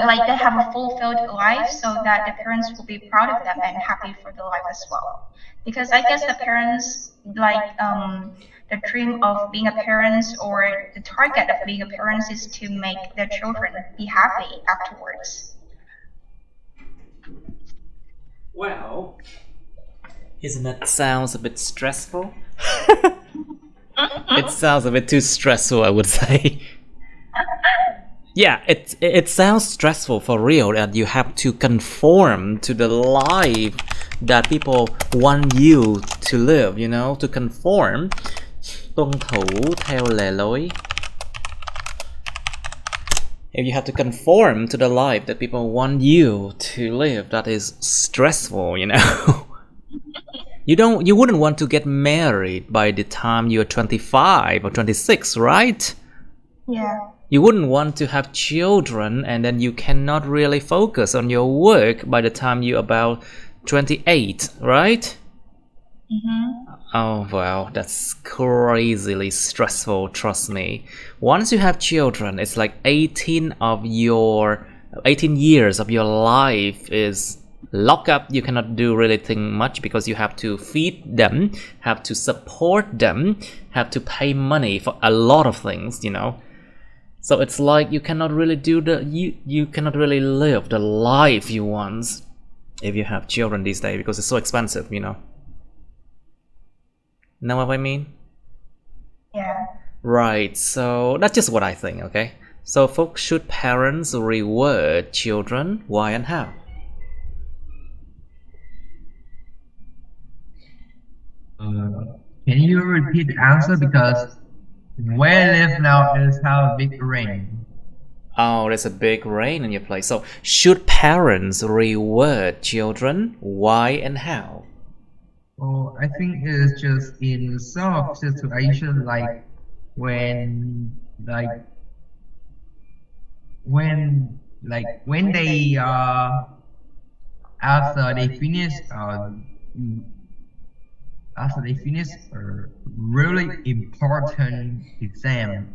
like they have a fulfilled life, so that the parents will be proud of them and happy for the life as well. Because I guess the parents like the dream of being a parent, or the target of being a parent, is to make their children be happy afterwards. Well, isn't that sounds a bit stressful? It sounds a bit too stressful, I would say. Yeah, it sounds stressful for real, that you have to conform to the life that people want you to live, to conform, tuân thủ theo lề lối. If you have to conform to the life that people want you to live, that is stressful, You wouldn't want to get married by the time you're 25 or 26, right? Yeah. You wouldn't want to have children and then you cannot really focus on your work by the time you're about 28, right? Oh, wow, that's crazily stressful, trust me. Once you have children, it's like 18 years of your life is locked up. You cannot do really much because you have to feed them, have to support them, have to pay money for a lot of things, So it's like you cannot really you cannot really live the life you want if you have children these days, because it's so expensive, you know. Know what I mean? Yeah. Right, so that's just what I think, okay? So folks, should parents reward children? Why and how? Can you repeat the answer? Because where I live now is have a big rain. Oh, there's a big rain in your place. So should parents reward children? Why and how? Oh, I think it's just in some of situations when like when they after they finish a really important exam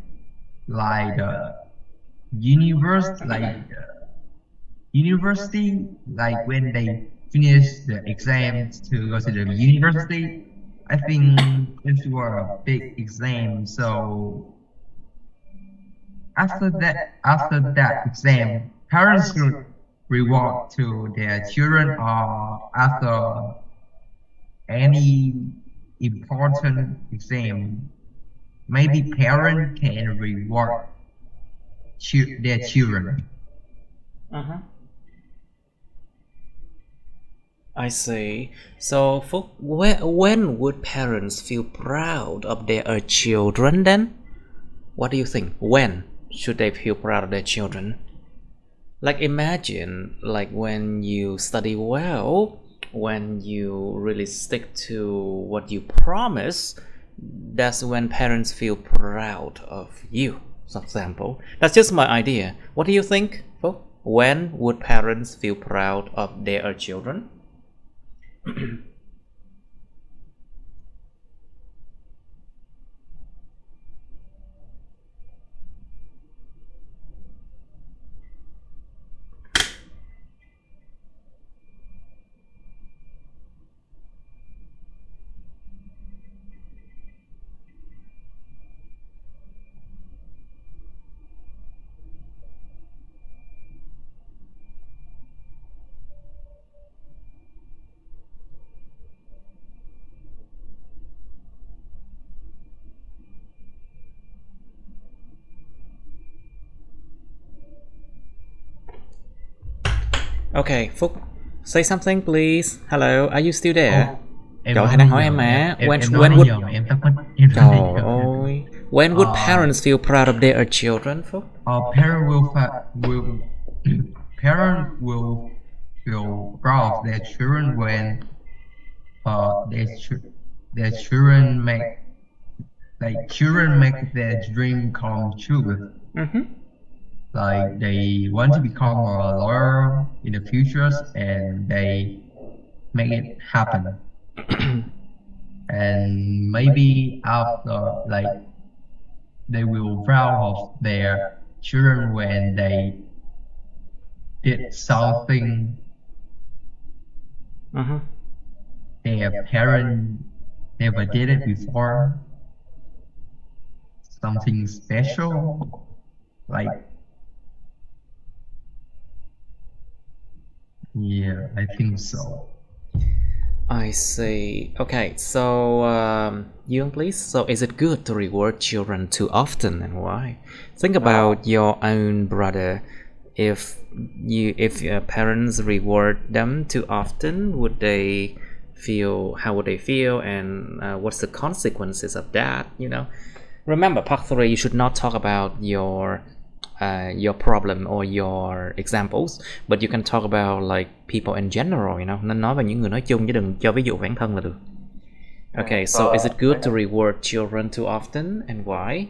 like university, like when they finish the exams to go to the university. I think it was a big exam. So after that exam, parents should reward to their children or after any important exam. Maybe parents can reward their children. I see. So for when would parents feel proud of their children then? What do you think? When should they feel proud of their children? Like imagine like when you study well, when you really stick to what you promise, that's when parents feel proud of you, for example. That's just my idea. What do you think, folks? When would parents feel proud of their children? Okay, Phúc, say something please. Hello, are you still there? Trời ơi, đang hỏi em mà. Em nói When đi would giờ mà em tắt mic. Em nói đi Trời giờ. ơi. When would parents feel proud of their children, Phúc? Parent will feel proud of their children when their children make their dream come true. Like they want to become a lawyer in the future and they make it happen. And maybe after they will proud of their children when they did something their parent never did it before, something special, yeah, I think so. I see. Okay, so Young, please. So, is it good to reward children too often, and why? Think about your own brother. If your parents reward them too often, would they feel? How would they feel? And what's the consequences of that? You know. Remember, part 3. You should not talk about your problem or your examples, but you can talk about like people in general, you know. Nên nói về những người nói chung chứ đừng cho ví dụ bản thân là được. Okay, so is it good to reward children too often and why?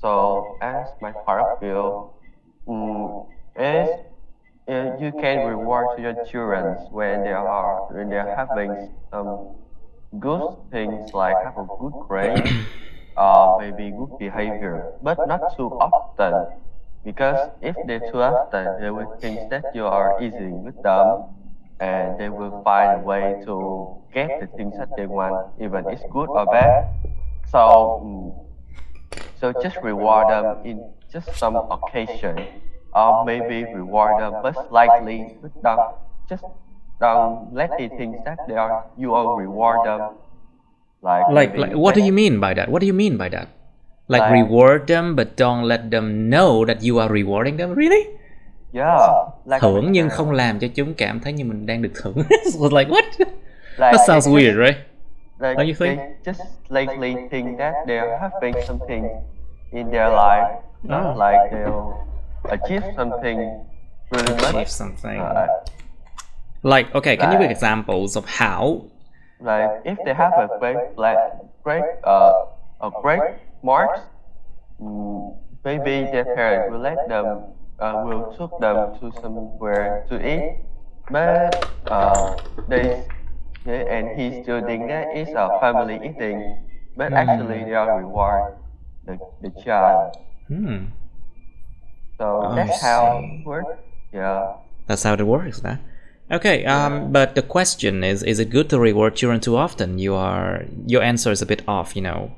So as my part of view, is you can reward to your children when they're having some good things like have a good grade, maybe good behavior, but not too often. Because if they're too often, they will think that you are easy with them, and they will find a way to get the things that they want, even it's good or bad. So just reward them in just some occasion, or maybe reward them most likely with them just don't let it think that you will reward them. Like what do you mean by that? What do you mean by that? Like reward them but don't let them know that you are rewarding them, really? Yeah, like Thưởng nhưng không làm cho chúng cảm thấy như mình đang được thưởng. Was like what? like That sounds weird, right? Like Don't you think? they just lately think that they're having something in their life, not like they'll achieve something really much. Achieve something. Like, okay, can you give examples of how? Like if they have a great marks, maybe their parents will let them, will took them to somewhere to eat, but and he's still think that it's a family eating, but actually they are reward the child. So that's how it works. Yeah. That's how it works, huh? Okay, but the question is it good to reward children too often? Your answer is a bit off, you know.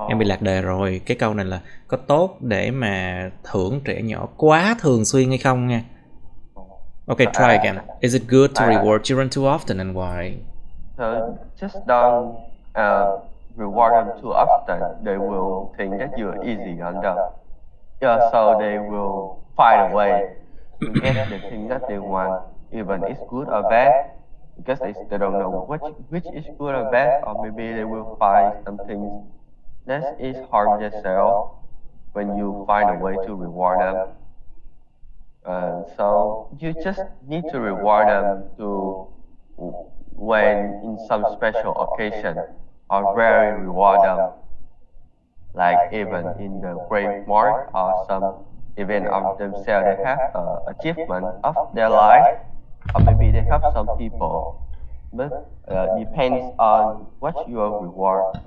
Em bị lạc đề rồi. Cái câu này là có tốt để mà thưởng trẻ nhỏ quá thường xuyên hay không nha. Okay, try again. Is it good to reward children too often and why? So just don't reward them too often. They will think that you're easy on them. Yeah, so they will find a way to get the thing that they want, even it's good or bad, because they don't know which is good or bad, or maybe they will find something that is harm themselves when you find a way to reward them. So you just need to reward them when in some special occasion, or very reward them, like even in the great mark or some event of themselves, they have achievement of their life, or maybe they help some people, but depends on what your reward.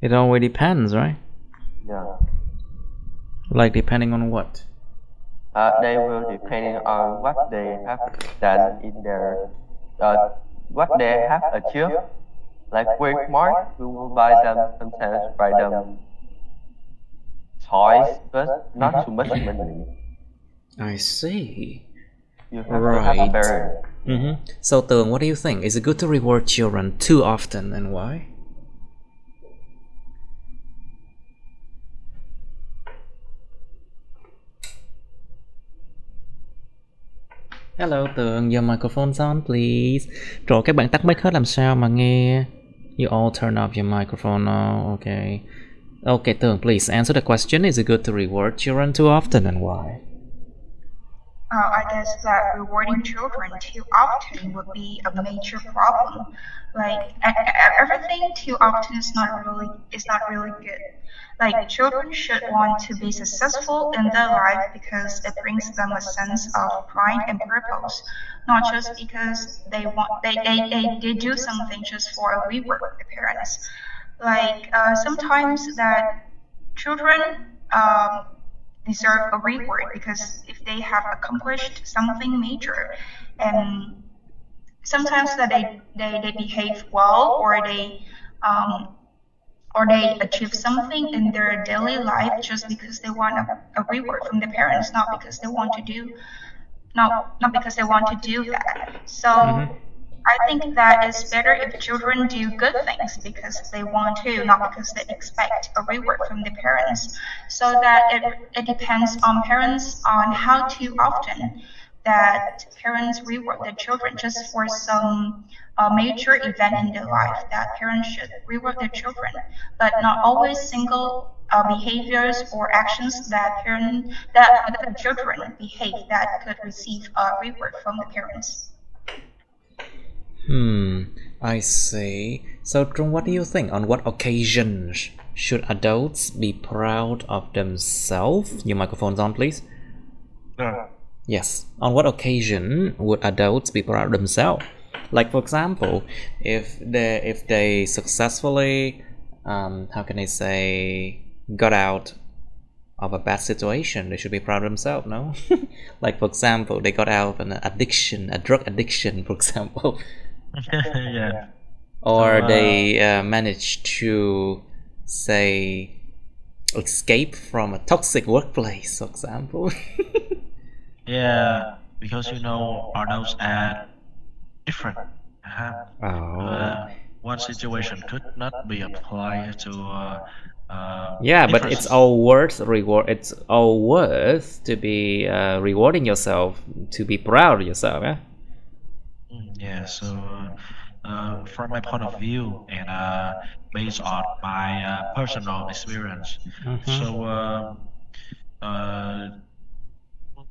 It always depends, right? Yeah. Like depending on what? They will depending on what they have done in their what they have achieved. Like great mark, we will buy them, sometimes buy them toys, but not too much money. I see. You have to have a barrier. So Tường, what do you think? Is it good to reward children too often and why? Hello Tường, your microphone's on please. Trời, các bạn tắt mic hết làm sao mà nghe? You all turn off your microphone now. Okay. Okay, Tường, please answer the question. Is it good to reward children too often and why? I guess that rewarding children too often would be a major problem. Like everything too often is not really good. Like children should want to be successful in their life because it brings them a sense of pride and purpose, not just because they do something just for a reward with the parents. Like sometimes that children deserve a reward because if they have accomplished something major, and sometimes that they behave well, or they achieve something in their daily life just because they want a reward from the parents, not because they want to do that. So I think that it's better if children do good things because they want to, not because they expect a reward from the parents. So that it depends on parents on how too often that parents reward their children. Just for some major event in their life, that parents should reward their children, but not always single behaviors or actions that the children behave that could receive a reward from the parents. I see. So, Trung, what do you think? On what occasions should adults be proud of themselves? Your microphone's on, please. Yes. On what occasion would adults be proud of themselves? Like, for example, if they successfully, how can I say, got out of a bad situation, they should be proud of themselves, no? Like, for example, they got out of an addiction, a drug addiction, for example. Yeah. Or they managed to, say, escape from a toxic workplace, for example. Yeah. because you know adults are different. Oh. One situation could not be applied to Yeah, but different it's all worth reward. It's all worth to be rewarding yourself, to be proud of yourself. Yeah. Yeah, so from my point of view and based on my personal experience, so uh,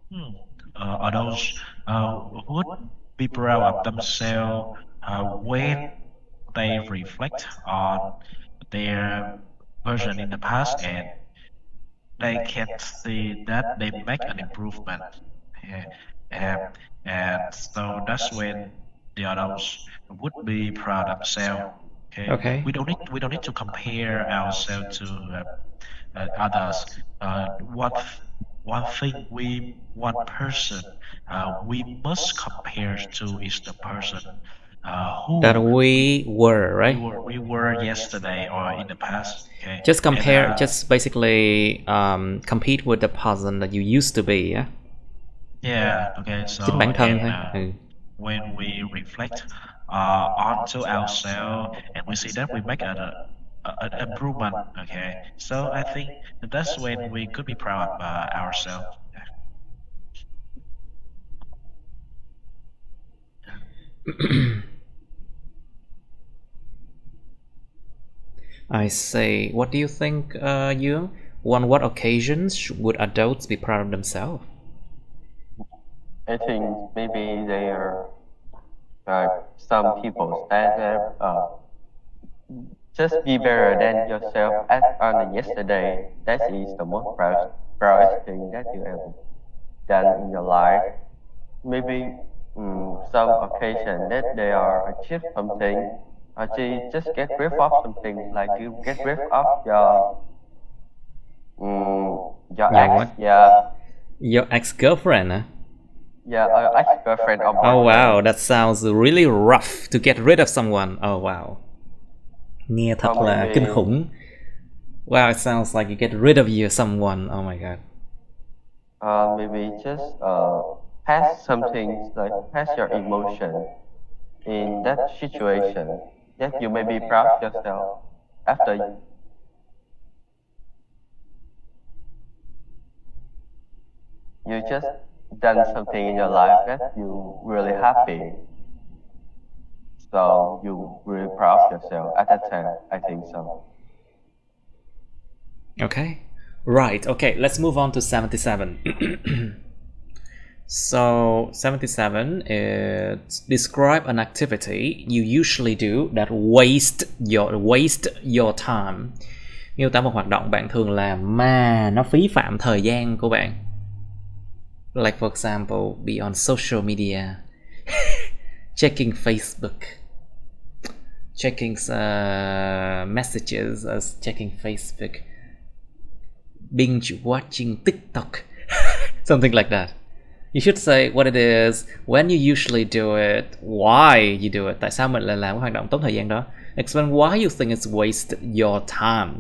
hmm, adults would be proud of themselves when they reflect on their version in the past and they can see that they make an improvement. Yeah. And, and so that's when the adults would be proud of themselves. Okay, Okay. we don't need to compare ourselves to others. One thing one person we must compare to is the person That who we were, right? we were yesterday or in the past. Okay, Just and compare, just basically compete with the person that you used to be. Yeah. yeah, okay. Chính So bản thân and thôi. Ừ. when we reflect onto ourselves and we see that we make an improvement. Okay, so I think that's when we could be proud of ourselves. I say, what do you think, you? On what occasions would adults be proud of themselves? I think maybe there are some people that just be better than yourself as on yesterday. That is the most proudest thing that you ever done in your life. Maybe some occasion that they are achieve something, or just get rid of something, like you get rid of your Your ex, what? yeah, Your ex-girlfriend, huh? yeah, ex girlfriend or Oh boyfriend. wow, that sounds really rough to get rid of someone. Oh wow. Nghe thật Or là kinh maybe khủng. Wow, it sounds like you get rid of someone. Oh my god. maybe just pass something, like pass your emotion in that situation, that you may be proud of yourself after you just done something in your life that you really happy. So you really proud of yourself at that time. I think so. Okay. Right, okay, let's move on to 77. So 77 is describe an activity you usually do that waste your time. Miêu tả một hoạt động bạn thường làm mà nó phí phạm thời gian của bạn. Like for example, be on social media, checking Facebook, checking messages, checking Facebook, binge watching TikTok, something like that. You should say what it is, when you usually do it, why you do it, tại sao mình lại làm cái hoạt động tốn thời gian đó. Explain why you think it's waste your time.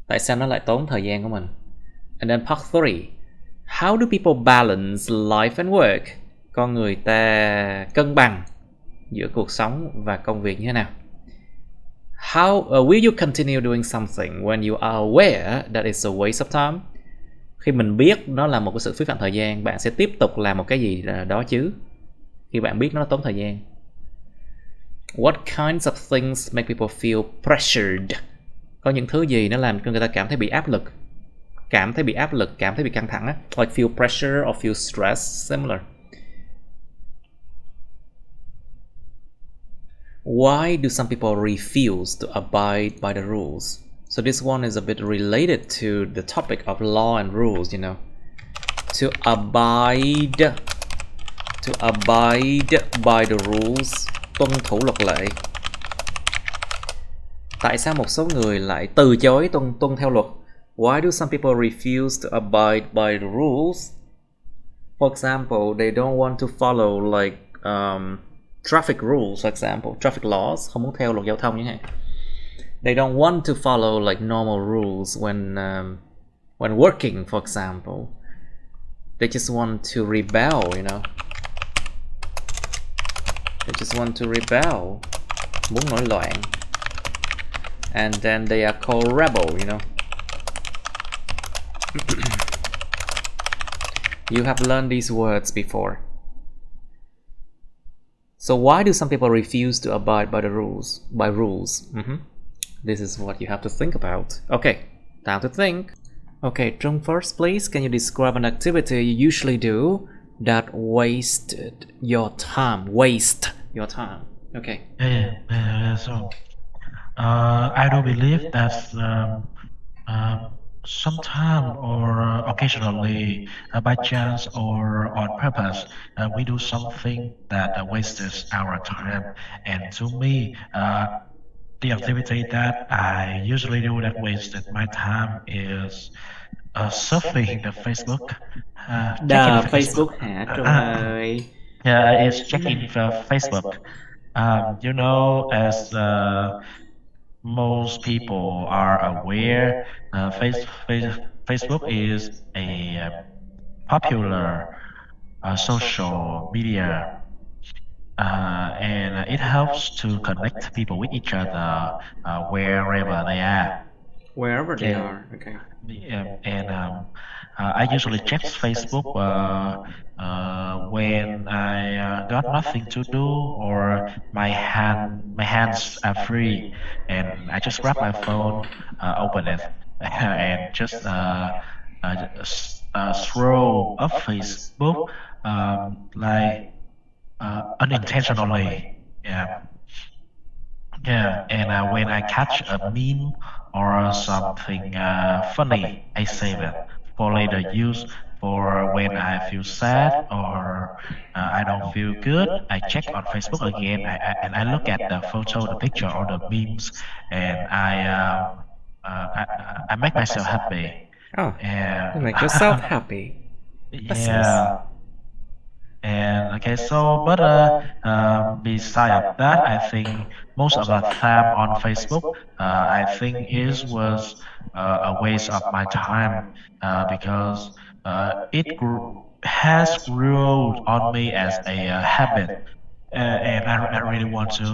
Tại sao nó lại tốn thời gian của mình. And then part 3, how do people balance life and work? Con người ta cân bằng giữa cuộc sống và công việc như thế nào? How will you continue doing something when you are aware that it's a waste of time? Khi mình biết nó là một cái sự phí phạm thời gian, bạn sẽ tiếp tục làm một cái gì đó chứ? Khi bạn biết nó tốn thời gian. What kinds of things make people feel pressured? Có những thứ gì nó làm cho người ta cảm thấy bị áp lực? Cảm thấy bị căng thẳng á. Like feel pressure or feel stress, similar. Why do some people refuse to abide by the rules? So this one is a bit related to the topic of law and rules, you know. To abide by the rules, tuân thủ luật lệ. Tại sao một số người lại từ chối tuân theo luật? Why do some people refuse to abide by the rules? For example, they don't want to follow like traffic rules, for example, traffic laws, không muốn theo luật giao thông chẳng hạn. They don't want to follow like normal rules when working, for example. They just want to rebel, you know. They just want to rebel. Muốn nổi loạn. And then they are called rebel, you know. You have learned these words before. So why do some people refuse to abide by the rules? This is what you have to think about. Okay, time to think. Okay, Trung first, please. Can you describe an activity you usually do that wasted your time? Waste your time. Okay. So I do believe that sometime or occasionally, by chance or on purpose, we do something that wastes our time. And to me, the activity that I usually do that wasted my time is surfing the Facebook, checking The Facebook. Facebook hả Trung ơi? Yeah, it's checking the Facebook. As most people are aware, Facebook is a popular social media, and it helps to connect people with each other wherever they are. Wherever they And are. Okay. I usually check Facebook when I got nothing to do or my hands are free, and I just grab my phone, open it, and just scroll up Facebook, like unintentionally. Yeah. Yeah, and when I catch a meme or something funny, I save it for later use. For when I feel sad or I don't feel good, I check on Facebook again, and I look at the photo, the picture, or the memes, and I make myself happy. Oh, And you make yourself happy. That's yeah. nice. And okay, so but beside of that, I think most of the time on Facebook, I think is was a waste of my time, because it has grown on me as a habit, and I really want to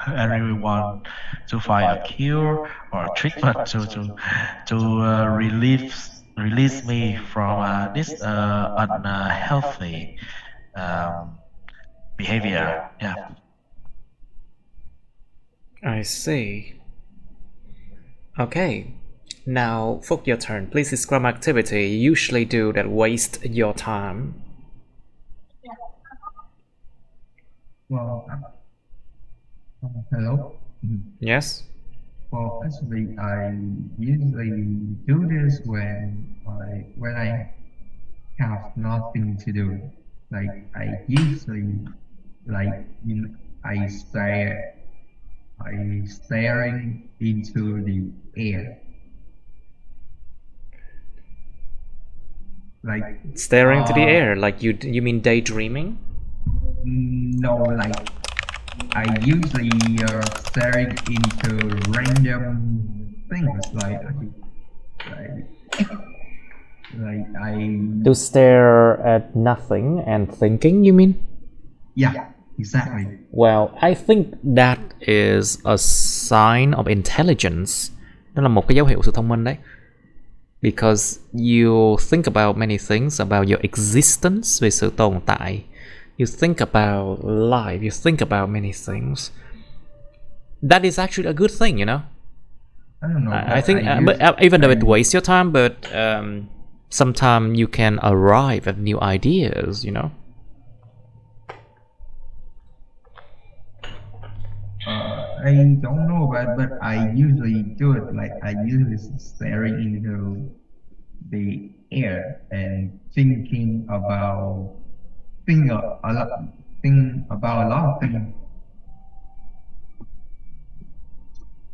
I really want to find a cure or a treatment to release me from this unhealthy behavior. Yeah. I see. Okay. Now, Phúc, your turn. Please describe an activity you usually do that waste your time. Well, hello. Yes? Well, actually, I usually do this when I have nothing to do. Like I usually like I staring into the air. Like Staring to the air, like you mean daydreaming? no, like I usually staring into random things like I To stare at nothing and thinking, you mean? yeah, exactly. Well, I think that is a sign of intelligence. Đó là một cái dấu hiệu sự thông minh đấy. Because you think about many things, about your existence, về sự tồn tại. You think about life, you think about many things. That is actually a good thing, you know? I don't know. I think, even though it wastes your time, but sometimes you can arrive at new ideas, you know? I don't know, but I usually do it. Like I usually staring into the air and think a lot, think about a lot of things.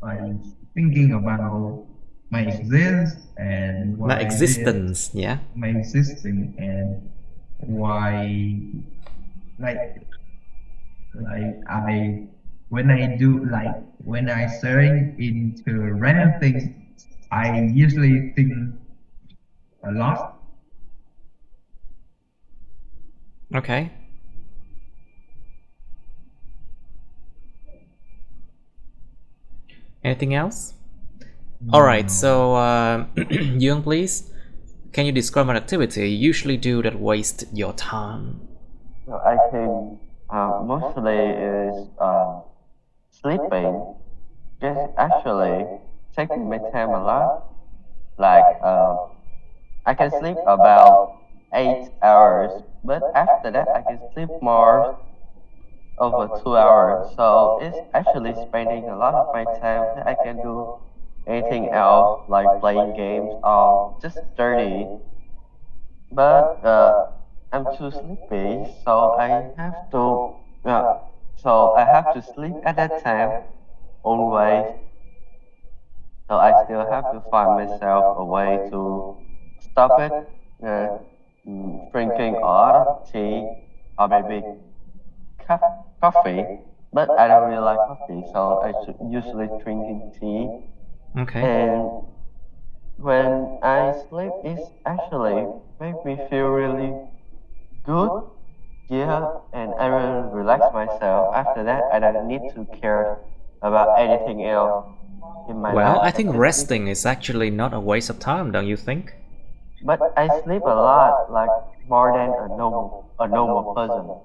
I'm thinking about my existence and My existence, yeah? my existing and why like I when I do like when I staring into random things, I usually think a lot. Okay. Anything else? Alright, so Young, please. Can you describe an activity you usually do that wastes your time? So I think mostly is sleeping. Just actually taking my time a lot. Like I can sleep about 8 hours, but after that I can sleep more over 2 hours. So it's actually spending a lot of my time that I can do anything else like playing games or just study. But I'm too sleepy, uh, so I have to sleep at that time always. So I still have to find myself a way to stop it, uh, drinking a lot of tea or maybe coffee. But I don't really like coffee, so I usually drinking tea. Okay. And when I sleep, it's actually make me feel really good. Yeah, and I will relax myself. After that, I don't need to care about anything else in my Well, life. I think resting is actually not a waste of time, don't you think? But I sleep a lot, like more than a normal person.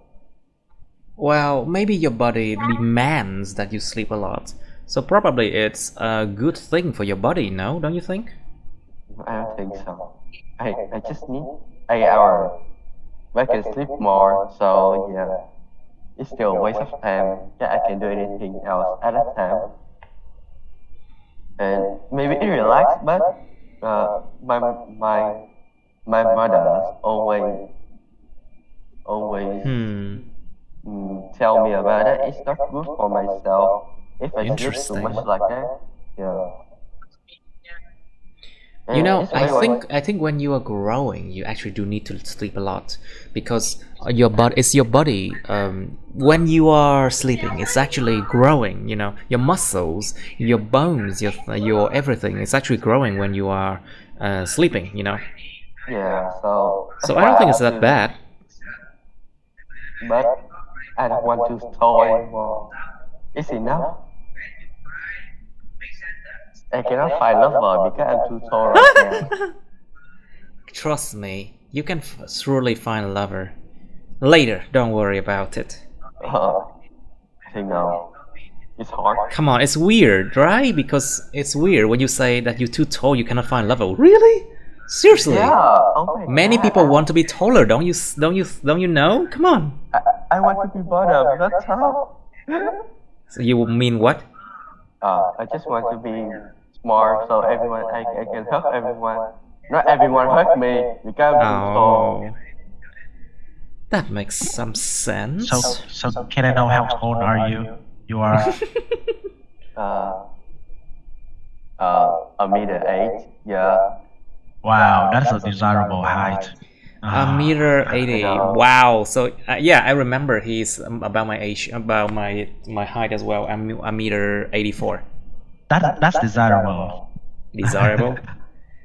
Well, maybe your body demands that you sleep a lot. So probably it's a good thing for your body, no? Don't you think? I don't think so. I just need 8 hours. I can sleep more, so yeah, it's still a waste of time. Yeah, I can do anything else at that time, and maybe it relax. But uh, my my my mother always tell me about it. It's not good for myself if I sleep too Interesting. much like that. Yeah. You know, It's very I think when you are growing, you actually do need to sleep a lot because your body, it's your body. When you are sleeping, it's actually growing. You know, your muscles, your bones, your everything. It's actually growing when you are sleeping. You know, yeah. So that's so I why don't I think it's have that to. bad. But I don't want to tall anymore. It's enough. I cannot find lover because I'm too tall right now. Trust me, you can surely find a lover later. Don't worry about it. I think no. It's hard. Come on, it's weird, right? Because it's weird when you say that you're too tall, you cannot find love. Really? Seriously? Yeah. Oh my Many God. people want to be taller, don't you? Don't you know? Come on. I want to be bottom, not top. So you mean what? I just want to be smart so I can help everyone. Not everyone hurt me because I'm too tall. Oh, that makes some sense. So can I know how tall are you? You are. Uh, 1 meter 8. Yeah. Wow, that's a desirable height. A meter I 80. know. Wow. So yeah, I remember he's about my age, about my height as well. I'm a meter 84. That's desirable. Desirable.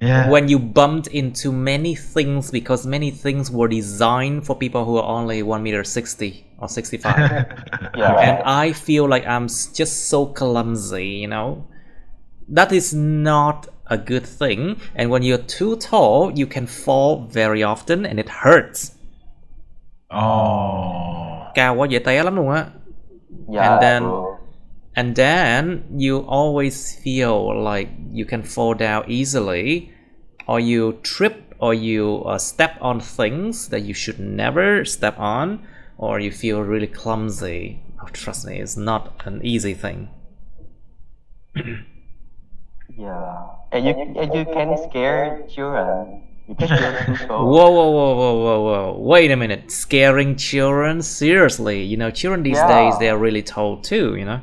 Yeah. When you bumped into many things because many things were designed for people who are only 1 meter 60 or 65. Yeah. And I feel like I'm just so clumsy, you know. That is not a good thing. And when you're too tall, you can fall very often and it hurts. Oh. Cao quá dễ té lắm luôn á. Yeah. True. And then you always feel like you can fall down easily, or you trip, or you step on things that you should never step on, or you feel really clumsy. Oh, trust me, it's not an easy thing. Yeah. And you can scare children because you're too tall. Whoa. Wait a minute. Scaring children? Seriously, you know, children these days, they're really tall too, you know?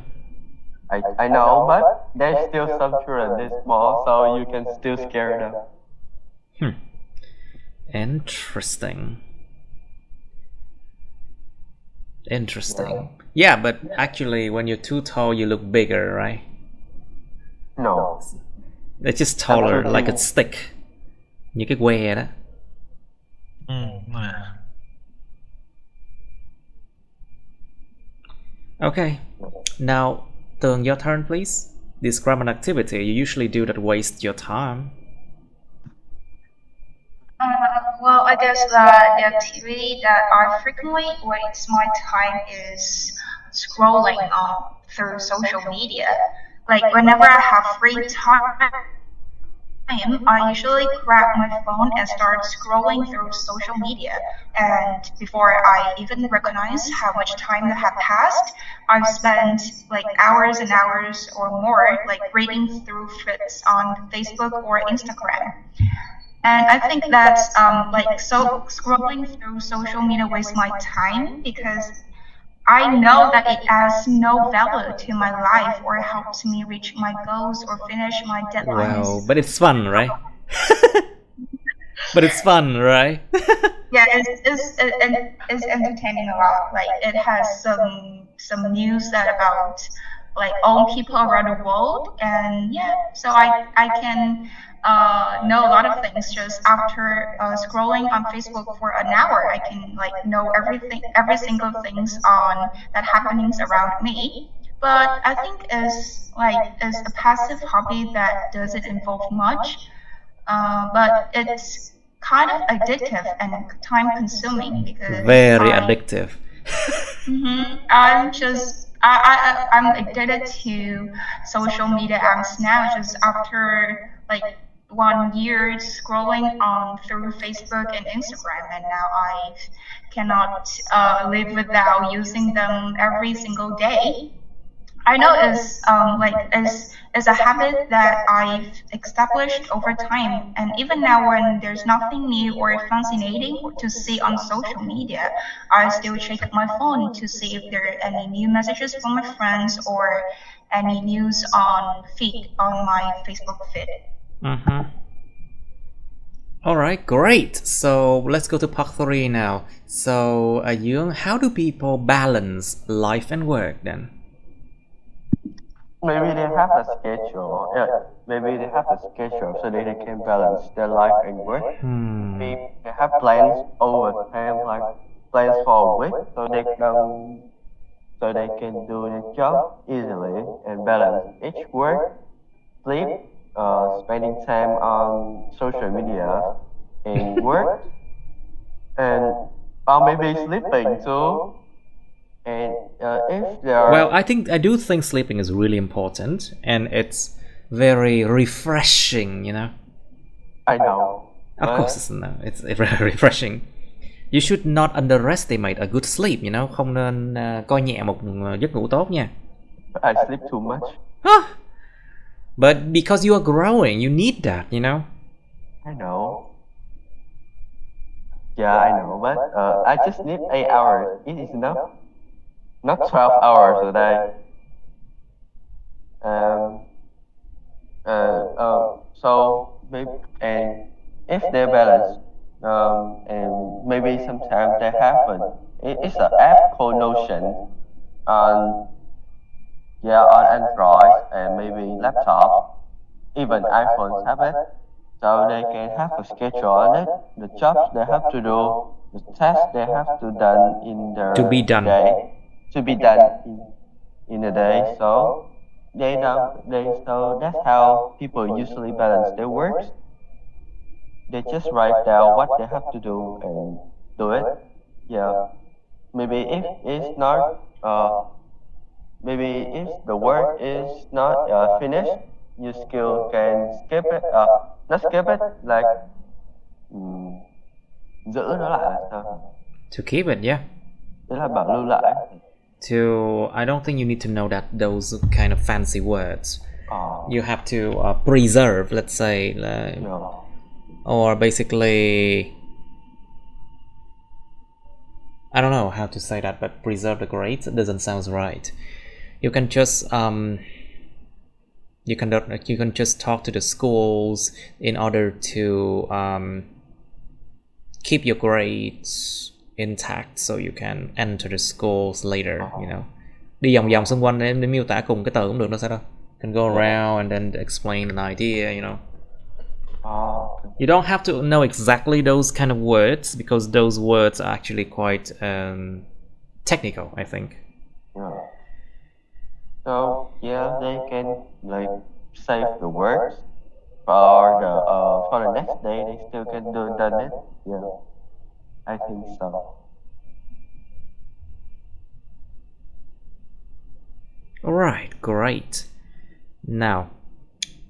I know, but there's still some children they're small, so you can still scare them. Interesting. Yeah, but actually, when you're too tall, you look bigger, right? No. It's just taller, like a stick. Như cái que đó. Okay. Now, Tường, your turn, please. Describe an activity you usually do that wastes your time. Well, I guess that the activity that I frequently waste my time is scrolling on through social media. Like whenever I have free time, I usually grab my phone and start scrolling through social media. And before I even recognize how much time that had passed, I've spent like hours and hours or more like reading through feeds on Facebook or Instagram. And I think that's like so scrolling through social media wastes my time because I know that it adds no value to my life or helps me reach my goals or finish my deadlines. Wow, but it's fun, right? But it's fun, right? Yeah, it's entertaining a lot. Like it has some news that about like all people around the world, and yeah, so I can know a lot of things just after scrolling on Facebook for an hour. I can like know everything, every single things on that happenings around me. But I think is a passive hobby that doesn't involve much, but it's kind of addictive and time consuming because Very addictive. I'm just I'm addicted to social media apps now just after like 1 year scrolling on through Facebook and Instagram, and now I cannot live without using them every single day. I know it's like is a habit that I've established over time, and even now when there's nothing new or fascinating to see on social media, I still check my phone to see if there are any new messages from my friends or any news on feed on my Facebook feed. Alright, great. So let's go to part 3 now. So, Young, how do people balance life and work then? Maybe they have a schedule. Yeah, maybe they have a schedule so that they can balance their life and work. Maybe they have plans over time, like plans for a week, so they can do their job easily and balance each work, sleep, spending time on social media, and work, and or maybe sleeping too. And if there are, Well, I do think sleeping is really important, and it's very refreshing, you know. I know, Of course, it's very refreshing. You should not underestimate a good sleep, you know. Không nên coi nhẹ một giấc ngủ tốt nha. I sleep too much. Huh? But because you are growing, you need that, you know. I know. Yeah, I know, but I just need 8 hours. It is enough. Not 12 hours a day. So maybe, and if they're balanced, and maybe sometimes they happen. It's an app called Notion on, yeah, on Android and maybe laptop, even iPhones have it. So they can have a schedule on it, the jobs they have to do, the tasks they have to done in their To be done. day, to be done in a day. So so that's how people usually balance their works. They just write down what they have to do and do it. Yeah. Maybe if it's not maybe if the work is not finished, you still can skip it. Not skip it, like giữ nó lại là sao? To keep it, yeah. Tức là bảo lưu lại. I don't think you need to know those kind of fancy words. You have to preserve, let's say, or basically, I don't know how to say that, but preserve the grades doesn't sound right. You can just you can just talk to the schools in order to keep your grades intact so you can enter the schools later, you know. Đi vòng vòng xung quanh để miêu tả cùng cái từ cũng được, đâu sao đâu. Can go around and then explain an idea, you know. You don't have to know exactly those kind of words because those words are actually quite technical, I think. So yeah, they can like save the words for the next day. They still can do done it. Yeah, I think so. Alright, great. Now,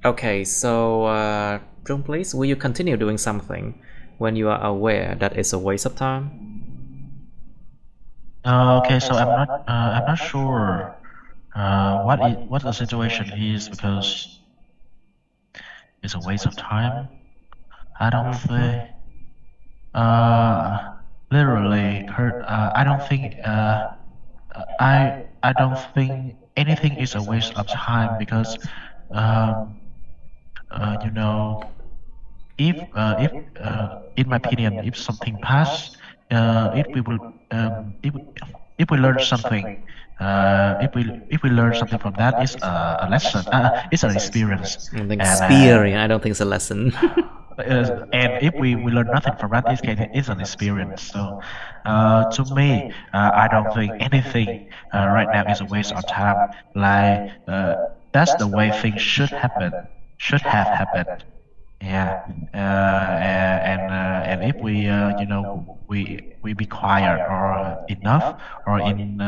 okay, so Jung, please, will you continue doing something when you are aware that it's a waste of time? Okay, so I'm not sure what the situation is because it's a waste of time. I don't think uh literally I don't think I don't think anything is a waste of time because um you know if in my opinion if something pass if we will if we learn something if we learn something from that is a lesson it's an experience I don't think and experience, I don't think it's a lesson. and if we learn nothing from that it's an experience. So to me I don't think anything right now is a waste of time. Like that's the way things should have happened. Yeah, and if we we be quiet or enough or in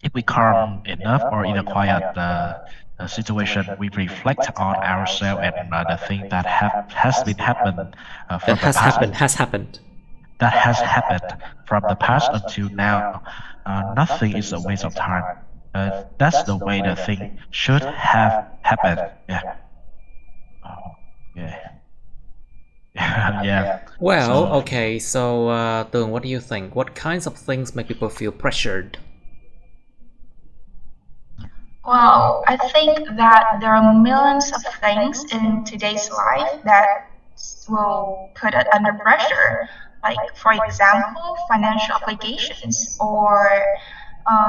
if we calm enough or in a quiet situation, we reflect on ourselves and the thing that have has been happened That from the has past happened, has happened. that has happened from the past until now. Nothing is a waste of time. That's the way the thing should have happened. Yeah. Oh, yeah. Yeah. Well, So okay, so Tường, what do you think? What kinds of things make people feel pressured? Well, I think that there are millions of things in today's life that will put it under pressure. Like, for example, financial obligations or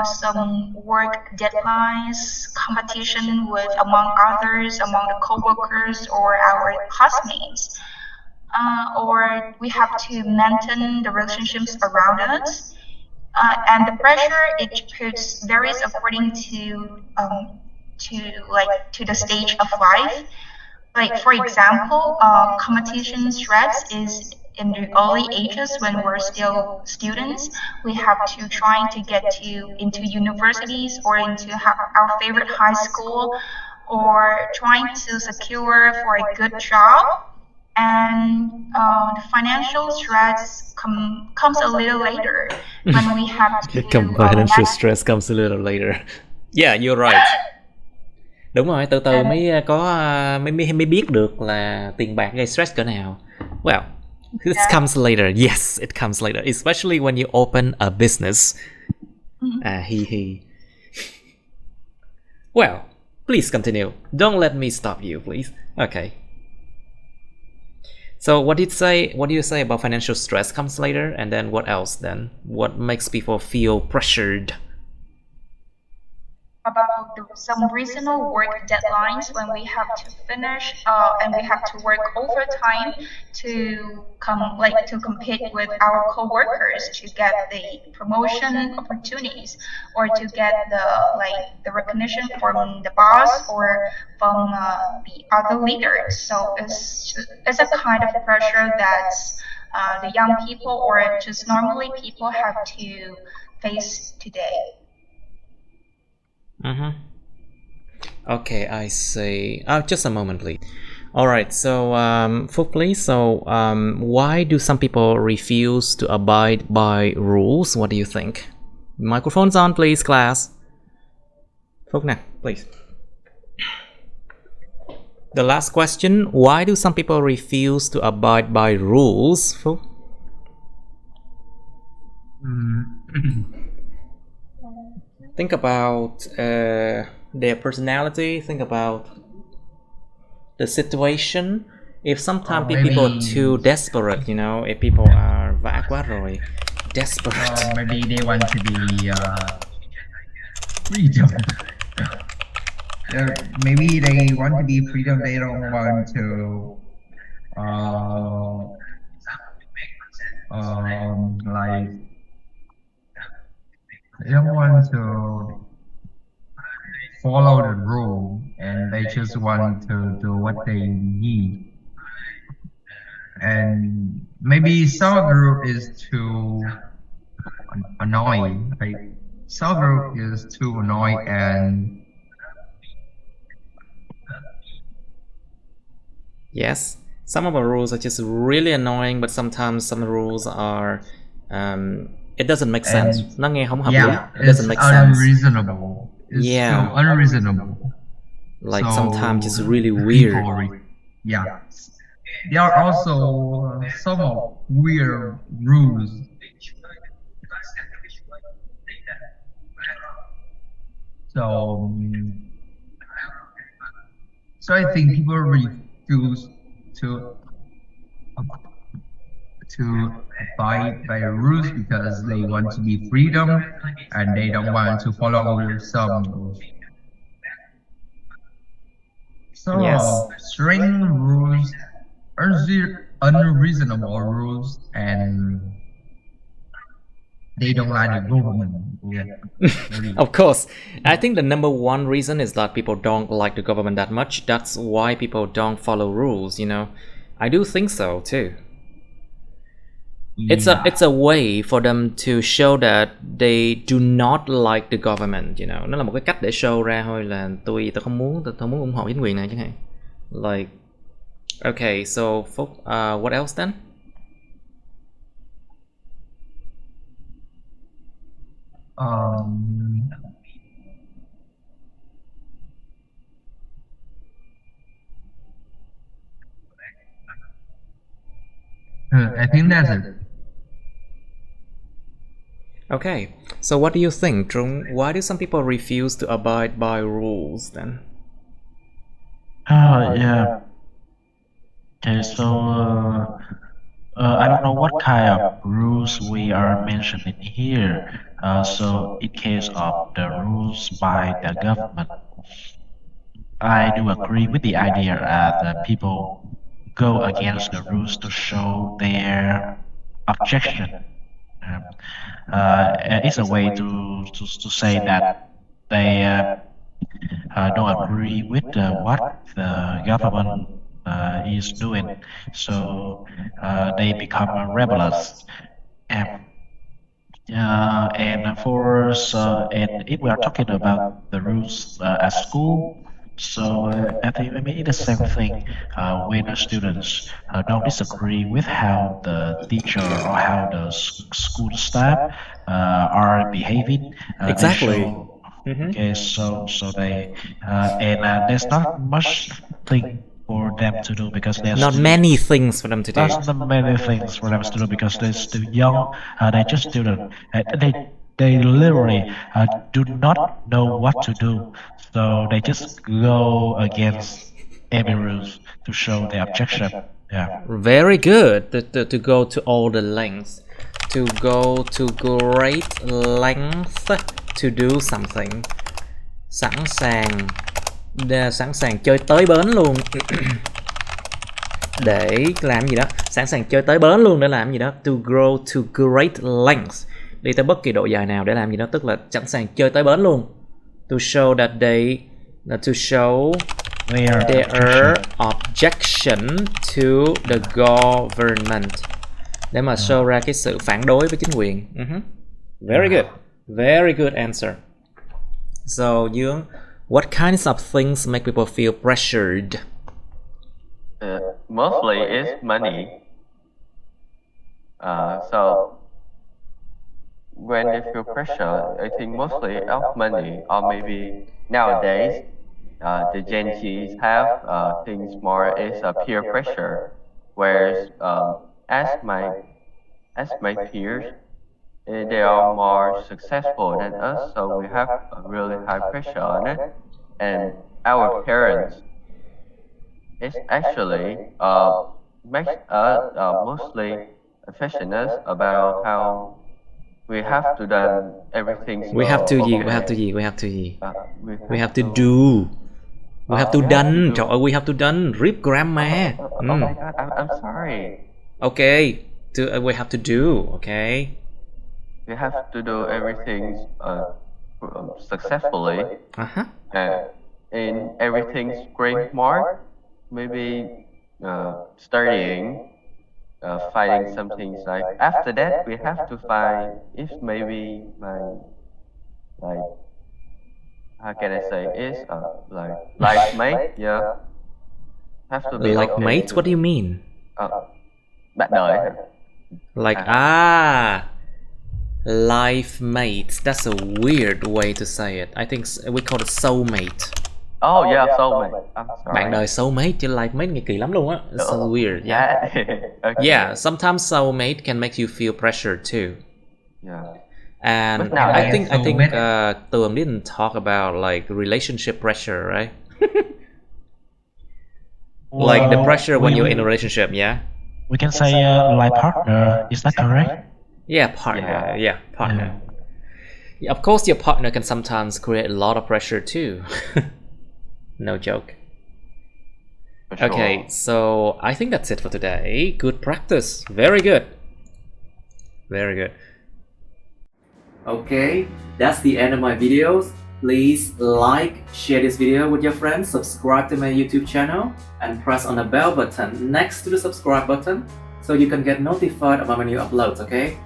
some work deadlines, competition with among others, among the coworkers or our classmates. Or we have to maintain the relationships around us. And the pressure it puts varies according to to the stage of life. Like for example, competition stress is in the early ages when we're still students. We have to trying to get to into universities or into our favorite high school, or trying to secure for a good job. And the financial stress comes a little later when we have to Financial manage. stress comes a little later. Yeah, you're right. Đúng rồi, từ từ mới có mới biết được là tiền bạc gây stress cỡ nào. Well, it comes later. Yes, it comes later, especially when you open a business. He. Well, please continue. Don't let me stop you, please. Okay. So what do you say about financial stress comes later, and then what else then? What makes people feel pressured? About some reasonable work deadlines when we have to finish and we have to work overtime to to compete with our coworkers to get the promotion opportunities or to get the recognition from the boss or from the other leaders. So it's a kind of pressure that the young people or just normally people have to face today. Okay, I see. Just a moment, please. All right, so Phúc, please. So why do some people refuse to abide by rules? What do you think? Microphones on, please, class. Phúc now, please. The last question: why do some people refuse to abide by rules? Phúc? Think about their personality. Think about the situation. If sometimes people are too desperate, if people are vã quá rồi, desperate. Maybe they want to be freedom. Maybe they want to be freedom. They don't want to like They don't want to follow the rule, and they just want to do what they need. And maybe some of the rule is too annoying. Like some of the rule is too annoying, and Yes, some of the rules are just really annoying, but sometimes some rules are it doesn't make sense. and Nó nghe không hợp lý. yeah, It doesn't it's make sense. unreasonable. It's too Yeah, unreasonable. like So sometimes it's really people, weird. yeah. There are also some of weird rules. So, so I think people refuse to abide by rules because they want to be freedom and they don't want to follow some rules. Some Yes. of strict rules, unreasonable rules, and they don't like the government. Yeah. Of course, I think the number one reason is that people don't like the government that much. That's why people don't follow rules, you know. I do think so too. It's a way for them to show that they do not like the government, you know. Nó là một cái cách để show ra thôi là tôi không muốn ủng hộ chính quyền này chẳng hạn. Like, okay, so what else then? I think that's it. Okay, so what do you think, Trung? Why do some people refuse to abide by rules then? Yeah. Okay, so I don't know what kind of rules we are mentioning here. So in case of the rules by the government, I do agree with the idea that people go against the rules to show their objection. It's a way to say that they don't agree with what the government is doing, so they become rebellious. And and if we are talking about the rules at school, so I think maybe it's the same thing when the students don't disagree with how the teacher or how the school staff are behaving. Exactly. They show, okay, so they there's not much thing for them to do because they're Not still, many things for them to do. there's not many things for them to do because they're still young. They're just students. They literally do not know what to do, so they just go against every rules to show their objection. Yeah. Very good. To go to all the lengths, to go to great length to do something. Sẵn sàng chơi tới bến luôn để làm gì đó. Sẵn sàng chơi tới bến luôn để làm gì đó. To grow to great lengths, đi tới bất kỳ độ dài nào để làm gì đó, tức là sẵn sàng chơi tới bến luôn. To show that to show their objection to the government, để mà show ra cái sự phản đối với chính quyền. Very good answer. So Dương, what kinds of things make people feel pressured? Mostly it's money. So when they feel pressure, I think mostly of money, or maybe nowadays the Gen Zs have things more is peer pressure, whereas as my peers, they are more successful than us, so we have a really high pressure on it, and our parents is actually makes us mostly affectionate about how we have to done everything. We have to do. We have to do. We have to done. Trời ơi, we have to done. Rip grammar. Oh my god, I'm sorry. Okay. We have to do. Okay. we have to do everything successfully, Uh-huh. and everything's great mark. Maybe studying, finding some things like after that we have to find if maybe my like how can I say is like life mate, yeah, have to be Like okay mates? too. What do you mean? Bạn đời hả? Like, life mates. That's a weird way to say it. I think we call it soulmate. Oh yeah, soulmate. I'm sorry. Bạn đời soulmate chứ life mate nghe kỳ lắm luôn á. It's so weird. Yeah. Okay. Yeah, sometimes soulmate can make you feel pressure too. Yeah. And But now I think soulmate. Tường didn't talk about like relationship pressure, right? Like the pressure when you're in a relationship, yeah? We can say life partner. Is that correct? Yeah, partner. Yeah, partner. Yeah, of course, your partner can sometimes create a lot of pressure too. No joke. For sure. Okay, so I think that's it for today. Good practice. Very good. Very good. Okay, that's the end of my videos. Please like, share this video with your friends, subscribe to my YouTube channel, and press on the bell button next to the subscribe button so you can get notified about my new uploads, okay?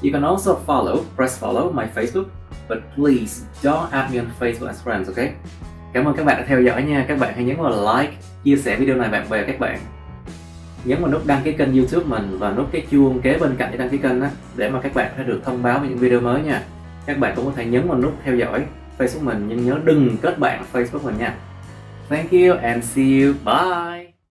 You can also press follow my Facebook, but please don't add me on Facebook as friends, okay? Cảm ơn các bạn đã theo dõi nha. Các bạn hãy nhấn vào like, chia sẻ video này bạn bè các bạn. Nhấn vào nút đăng ký kênh YouTube mình và nút cái chuông kế bên cạnh để đăng ký kênh á, để mà các bạn sẽ được thông báo về những video mới nha. Các bạn cũng có thể nhấn vào nút theo dõi Facebook mình, nhưng nhớ đừng kết bạn Facebook mình nha. Thank you and see you. Bye.